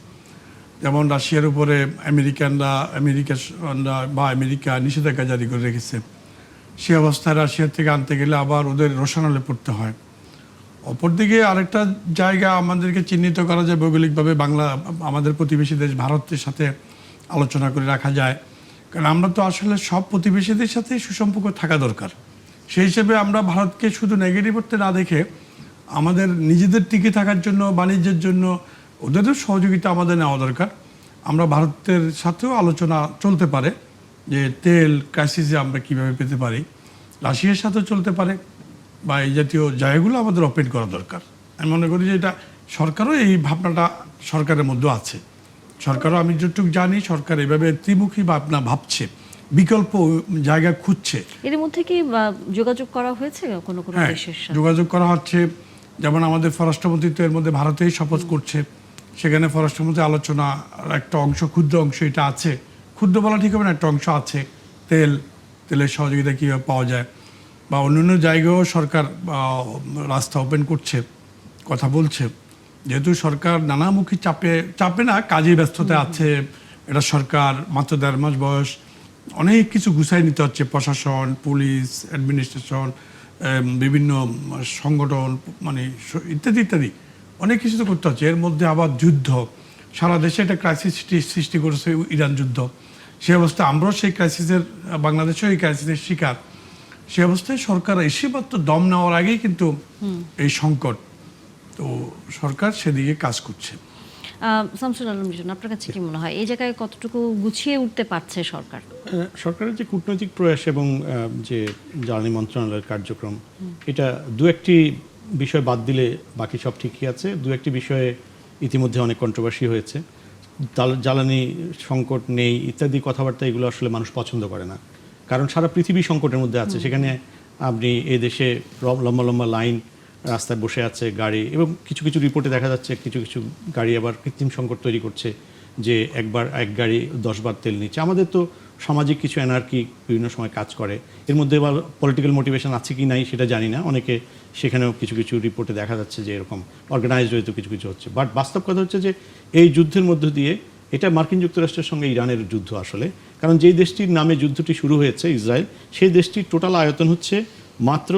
যেমন রাশিয়ার উপরে আমেরিকা নিষেধাজ্ঞা জারি করে রেখেছে। সে অবস্থায় রাশিয়ার থেকে আনতে গেলে আবার ওদের রোশানলে পড়তে হয়। অপরদিকে আরেকটা জায়গা আমাদেরকে চিহ্নিত করা যায় ভৌগোলিকভাবে, আমাদের প্রতিবেশী দেশ ভারতের সাথে আলোচনা করে রাখা যায়। কারণ আমরা তো আসলে সব প্রতিবেশীদের সাথে সুসম্পর্ক থাকা দরকার। সেই হিসেবে আমরা ভারতকে শুধু নেগেটিভ করতে না দেখে আমাদের নিজেদের টিকে থাকার জন্য, বাণিজ্যের জন্য ওদেরও সহযোগিতা আমাদের নেওয়া দরকার। আমরা ভারতের সাথেও আলোচনা চলতে পারে যে তেল ক্রাইসিসে আমরা কীভাবে পেতে পারি, রাশিয়ার সাথেও চলতে পারে, বা এই জাতীয় জায়গাগুলো আমাদের ওপেন করা দরকার। আমি মনে করি যে এটা সরকারও, এই ভাবনাটা সরকারের মধ্যে আছে। সরকারও, আমি যতটুকু জানি, সরকার এভাবে ত্রিমুখী ভাবনা ভাবছে, বিকল্প জায়গা খুঁজছে। এর মধ্যে কি যোগাযোগ করা হয়েছে কোনো কোনো দেশের সাথে? যোগাযোগ করা হচ্ছে। যেমন আমাদের স্বরাষ্ট্রমন্ত্রী তো এর মধ্যে ভারতেই শপথ করছে, সেখানে স্বরাষ্ট্রমন্ত্রী আলোচনা একটা অংশ, ক্ষুদ্র অংশ এটা আছে, ক্ষুদ্র বলা ঠিক হবে না, একটা অংশ আছে তেলের সহযোগিতা কীভাবে পাওয়া যায়, বা অন্যান্য জায়গায়ও সরকার রাস্তা ওপেন করছে, কথা বলছে। যেহেতু সরকার নানামুখী চাপে না, কাজে ব্যস্ততা আছে, এটা সরকার মাত্র 1.5 মাস বয়স, অনেক কিছু গুছাই নিতে হচ্ছে, প্রশাসন, পুলিশ, অ্যাডমিনিস্ট্রেশন, বিভিন্ন সংগঠন, মানে ইত্যাদি ইত্যাদি অনেক কিছু তো করতে হচ্ছে। এর মধ্যে আবার যুদ্ধ, সারা দেশে একটা ক্রাইসিস সৃষ্টি করেছে ইরান যুদ্ধ। সেই অবস্থায় আমরাও সেই ক্রাইসিসের, বাংলাদেশেও এই ক্রাইসিসের শিকার। সে অবস্থায় সরকার এসে মাত্র দম নেওয়ার আগেই কিন্তু এই সংকট, তো সরকার সেদিকে কাজ করছে। শামসুল আলম রিজন, আপনার কাছে কি মনে হয় এই জায়গায় কতটুকু গুছিয়ে উঠতে পারছে সরকার? সরকারের যে কূটনৈতিক প্রয়াস এবং যে জ্বালানি মন্ত্রণালয়ের কার্যক্রম, এটা দু একটি বিষয় বাদ দিলে বাকি সব ঠিকই আছে। দু একটি বিষয়ে ইতিমধ্যে অনেক কন্ট্রোভার্সি হয়েছে। জ্বালানি সংকট নেই ইত্যাদি কথাবার্তা, এগুলো আসলে মানুষ পছন্দ করে না, কারণ সারা পৃথিবী সংকটের মধ্যে আছে। সেখানে আপনি এই দেশে লম্বা লম্বা লাইন, রাস্তায় বসে আছে গাড়ি, এবং কিছু কিছু রিপোর্টে দেখা যাচ্ছে কিছু কিছু গাড়ি আবার কৃত্রিম সংকট তৈরি করছে, যে এক গাড়ি 10 বার তেল নিচ্ছে। আমাদের তো সামাজিক কিছু এনার্কি বিভিন্ন সময় কাজ করে, এর মধ্যে আবার পলিটিক্যাল মোটিভেশন আছে কি নাই সেটা জানি না। অনেকে সেখানেও কিছু কিছু রিপোর্টে দেখা যাচ্ছে যে এরকম অর্গানাইজড হয়তো কিছু কিছু হচ্ছে। বাট বাস্তব কথা হচ্ছে যে এই যুদ্ধের মধ্য দিয়ে, এটা মার্কিন যুক্তরাষ্ট্রের সঙ্গে ইরানের যুদ্ধ আসলে, কারণ যেই দেশটির নামে যুদ্ধটি শুরু হয়েছে, ইসরায়েল, সেই দেশটির টোটাল আয়তন হচ্ছে মাত্র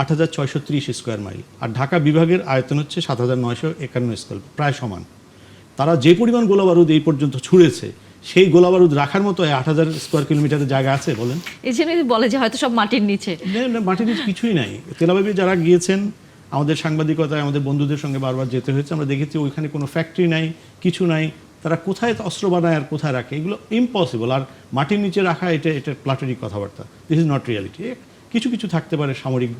8,630 স্কোয়ার মাইল, আর ঢাকা বিভাগের আয়তন হচ্ছে 7,951 স্কোয়ার, প্রায় সমান। তারা যে পরিমাণ গোলাবারুদ এই পর্যন্ত ছুঁড়েছে, সেই গোলাবারুদ রাখার মতো 8,000 স্কোয়ার কিলোমিটারের জায়গা আছে বলেন? এই জন্যই বলে যে হয়তো সব মাটির নিচে। না, মাটির নিচে কিছুই নাই। তেল আবিবে যারা গিয়েছেন, আমাদের সাংবাদিকতায় আমাদের বন্ধুদের সঙ্গে বারবার যেতে হয়েছে, আমরা দেখেছি ওইখানে কোনো ফ্যাক্টরি নাই, কিছু নাই। তারা কোথায় অস্ত্র বানায় আর কোথায় রাখে, এগুলো ইম্পসিবল। আর মাটির নিচে রাখা এটা প্লাটনিক কথাবার্তা, দিস ইজ নট রিয়ালিটি। কিছু কিছু থাকতে পারে সামরিক,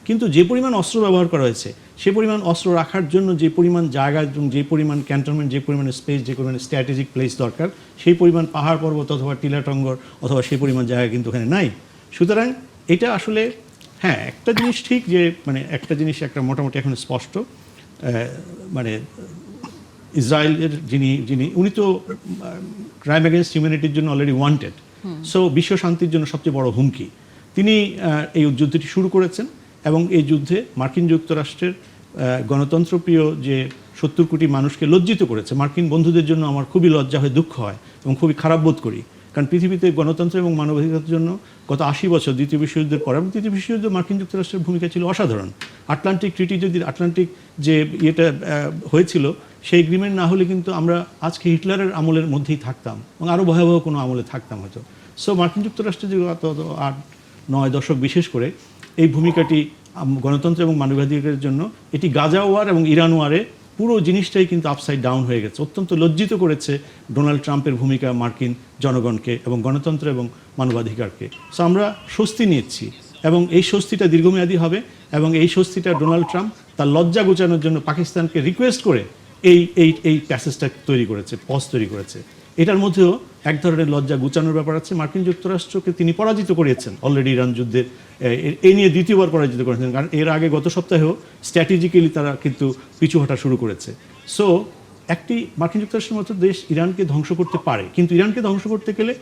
কিন্তু যে পরিমাণ অস্ত্র ব্যবহার করা হয়েছে, সে পরিমাণ অস্ত্র রাখার জন্য যে পরিমাণ জায়গা এবং যে পরিমাণ ক্যান্টনমেন্ট, যে পরিমাণ স্পেস, যে পরিমাণ স্ট্র্যাটেজিক প্লেস দরকার, সেই পরিমাণ পাহাড় পর্বত অথবা টিলাটঙ্গর অথবা সেই পরিমাণ জায়গা কিন্তু ওখানে নাই। সুতরাং এটা আসলে, হ্যাঁ, একটা জিনিস ঠিক যে একটা জিনিস একটা মোটামুটি এখন স্পষ্ট, মানে ইসরায়েলের যিনি উনি তো ক্রাইম এগেনস্ট হিউম্যানিটির জন্য অলরেডি ওয়ান্টেড, সো বিশ্ব শান্তির জন্য সবচেয়ে বড় হুমকি। তিনি এই যুদ্ধটি শুরু করেছেন এবং এই যুদ্ধে মার্কিন যুক্তরাষ্ট্রের গণতন্ত্রপ্রিয় যে 70 কোটি মানুষকে লজ্জিত করেছে। মার্কিন বন্ধুদের জন্য আমার খুবই লজ্জা হয়, দুঃখ হয় এবং খুবই খারাপ বোধ করি, কারণ পৃথিবীতে গণতন্ত্র এবং মানবাধিকারের জন্য গত 80 বছর দ্বিতীয় বিশ্বযুদ্ধের পর, এবং তৃতীয় বিশ্বযুদ্ধে মার্কিন যুক্তরাষ্ট্রের ভূমিকা ছিল অসাধারণ। আটলান্টিক ট্রিটি, যদি আটলান্টিক যে ইয়েটা হয়েছিল, সেই এগ্রিমেন্ট না হলে কিন্তু আমরা আজকে হিটলারের আমলের মধ্যেই থাকতাম এবং আরও ভয়াবহ কোনো আমলে থাকতাম হয়তো। সো মার্কিন যুক্তরাষ্ট্রের যে গত 8-9 দশক বিশেষ করে এই ভূমিকাটি গণতন্ত্র এবং মানবাধিকারের জন্য, এটি গাজা ওয়ার এবং ইরান ওয়ারে পুরো জিনিসটাই কিন্তু আপসাইড ডাউন হয়ে গেছে। অত্যন্ত লজ্জিত করেছে ডোনাল্ড ট্রাম্পের ভূমিকা মার্কিন জনগণকে এবং গণতন্ত্র এবং মানবাধিকারকে। সো আমরা স্বস্তি নিচ্ছি এবং এই স্বস্তিটা দীর্ঘমেয়াদী হবে, এবং এই স্বস্তিটা ডোনাল্ড ট্রাম্প তার লজ্জা গোচানোর জন্য পাকিস্তানকে রিকোয়েস্ট করে এই প্যাসেজটা তৈরি করেছে, পজ তৈরি করেছে। এটার মধ্যেও এক ধরনের লজ্জা গুচানোর ব্যাপার আছে। মার্কিন যুক্তরাষ্ট্রকে তিনি পরাজিত করিয়েছেন অলরেডি ইরান যুদ্ধের, এই নিয়ে দ্বিতীয়বার পরাজিত করেছেন, কারণ এর আগে গত সপ্তাহেও স্ট্র্যাটেজিক্যালি তারা কিন্তু পিছু হটা শুরু করেছে। সো একটি মার্কিন যুক্তরাষ্ট্রের মতো দেশ ইরানকে ধ্বংস করতে পারে, কিন্তু ইরানকে ধ্বংস করতে গেলে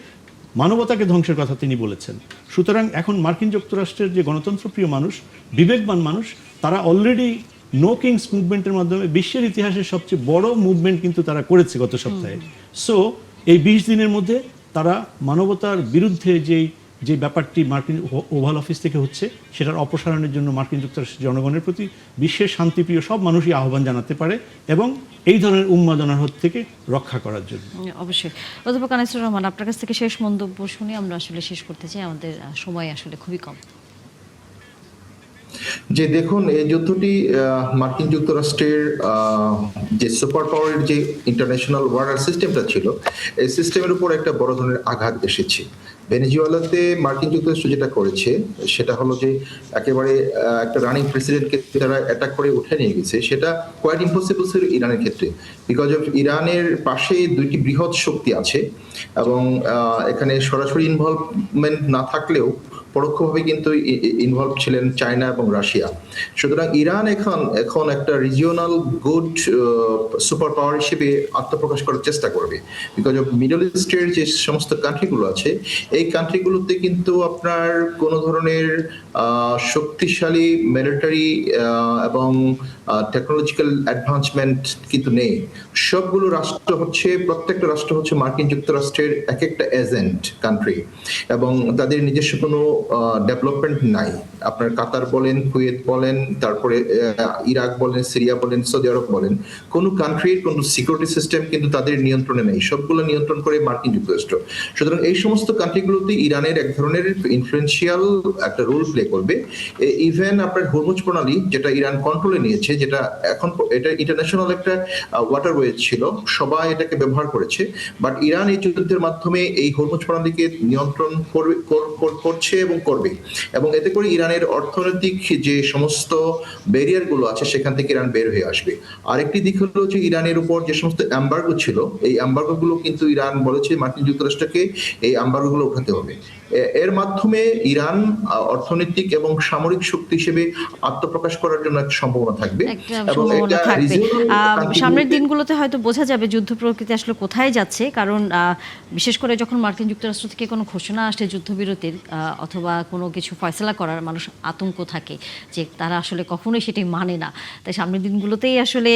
মানবতাকে ধ্বংসের কথা তিনি বলেছেন। সুতরাং এখন মার্কিন যুক্তরাষ্ট্রের যে গণতন্ত্রপ্রিয় মানুষ, বিবেকবান মানুষ, তারা অলরেডি নো কিংস মুভমেন্টের মাধ্যমে বিশ্বের ইতিহাসের সবচেয়ে বড় মুভমেন্ট কিন্তু তারা করেছে গত সপ্তাহে। সো এই 20 দিনের মধ্যে তারা মানবতার বিরুদ্ধে যে ব্যাপারটি মার্কিন ওভাল অফিস থেকে হচ্ছে, সেটার অপসারণের জন্য মার্কিন যুক্তরাষ্ট্রের জনগণের প্রতি বিশ্বের শান্তিপ্রিয় সব মানুষই আহ্বান জানাতে পারে এবং এই ধরনের উন্মাদনার হাত থেকে রক্ষা করার জন্য। অবশ্যই। অধ্যাপক আনিসুর রহমান, আপনার কাছ থেকে শেষ মন্তব্য শুনে আমরা আসলে শেষ করতে চাই, আমাদের সময় আসলে খুবই কম। যে দেখুন, এই যুদ্ধটি মার্কিন যুক্তরাষ্ট্রের যে সুপার পাওয়ারের যে ইন্টারন্যাশনাল ওয়ার্ডার সিস্টেমটা ছিল, এই সিস্টেমের উপর একটা বড় ধরনের আঘাত এসেছে। ভেনেজুয়েলাতে মার্কিন যুক্তরাষ্ট্র যেটা করেছে সেটা হলো যে একেবারে একটা রানিং প্রেসিডেন্টকে তারা অ্যাটাক করে উঠে নিয়ে গেছে। সেটা কোয়াইট ইম্পসিবল ছিল ইরানের ক্ষেত্রে, বিকজ অফ ইরানের পাশে দুইটি বৃহৎ শক্তি আছে এবং এখানে সরাসরি ইনভলভমেন্ট না থাকলেও পরোক্ষভাবে কিন্তু ইনভলভ ছিলেন চায়না এবং রাশিয়া। সুতরাং ইরান এখন একটা রিজিওনাল গুড সুপার পাওয়ার হিসেবে আত্মপ্রকাশ করার চেষ্টা করবে, বিকজ অফ মিডল ইস্টের যে সমস্ত কান্ট্রিগুলো আছে, এই কান্ট্রিগুলোতে কিন্তু আপনার কোনো ধরনের শক্তিশালী মিলিটারি এবং টেকনোলজিক্যাল অ্যাডভান্সমেন্ট কিন্তু নেই। সবগুলো রাষ্ট্র হচ্ছে, প্রত্যেকটা রাষ্ট্র হচ্ছে মার্কিন যুক্তরাষ্ট্রের এক একটা এজেন্ট কান্ট্রি, এবং তাদের নিজস্ব কোনো ডেভেলপমেন্ট নাই। আপনার কাতার বলেন, কুয়েত বলেন, তারপরে ইরাক বলেন, সিরিয়া বলেন, সৌদি আরব বলেন, কোনো কান্ট্রির কোনো সিকিউরিটি সিস্টেম কিন্তু তাদের নিয়ন্ত্রণে নেই। সবগুলো নিয়ন্ত্রণ করে মার্কিন যুক্তরাষ্ট্র। সুতরাং এই সমস্ত কান্ট্রিগুলোতে ইরানের এক ধরনের ইনফ্লুয়েন্সিয়াল একটা রোল প্লে করবে। ইভেন আপনার হরমুজ প্রণালী, যেটা ইরান কন্ট্রোলে নিয়েছে, যেটা এখন এটা ইন্টারন্যাশনাল একটা ওয়াটারওয়ে ছিল, সবাই এটাকে ব্যবহার করেছে, বাট ইরান এই যুদ্ধের মাধ্যমে এই হরমুজ প্রণালীকে নিয়ন্ত্রণ করছে এবং করবে, এবং এতে করে ইরানের অর্থনৈতিক যে সমস্ত ব্যারিয়ারগুলো আছে সেখান থেকে ইরান বের হয়ে আসবে। আরেকটি দিক হলো যে ইরানের উপর যে সমস্ত এমবার্গো ছিল, এই এমবার্গোগুলো কিন্তু ইরান বলেছে মার্কিন যুক্তরাষ্ট্রকে এই এমবার্গোগুলো উঠাতে হবে। এর মাধ্যমে ইরান অর্থনৈতিক এবং সামরিক শক্তি হিসেবে আত্মপ্রকাশ করার জন্য একটা সম্ভাবনা থাকবে। এবং সামনের দিনগুলোতে হয়তো বোঝা যাবে যুদ্ধ প্রকৃতি আসলে কোথায় যাচ্ছে, কারণ বিশেষ করে যখন মার্কিন যুক্তরাষ্ট্র থেকে কোনো ঘোষণা আসে যুদ্ধবিরতির অথবা কোনো কিছু ফয়সলা করার, মানুষ আতঙ্ক থাকে যে তারা আসলে কখনোই সেটি মানে না। তাই সামনের দিনগুলোতেই আসলে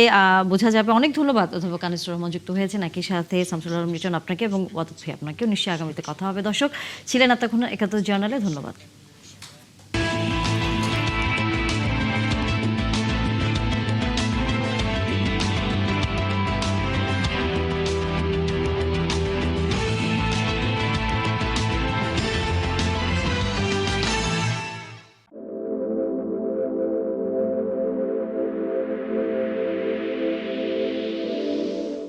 বোঝা যাবে। অনেক ধন্যবাদ অধ্যাপক আনিসুর রহমান যুক্ত হয়েছেন, একই সাথে শামসুল আলম লিটন আপনাকে এবং ওয়াদুদ ভাই আপনাকেও। নিশ্চয়ই আগামীতে কথা হবে। দর্শক ছিলেন এতক্ষণ একাত্তর জার্নালে, ধন্যবাদ।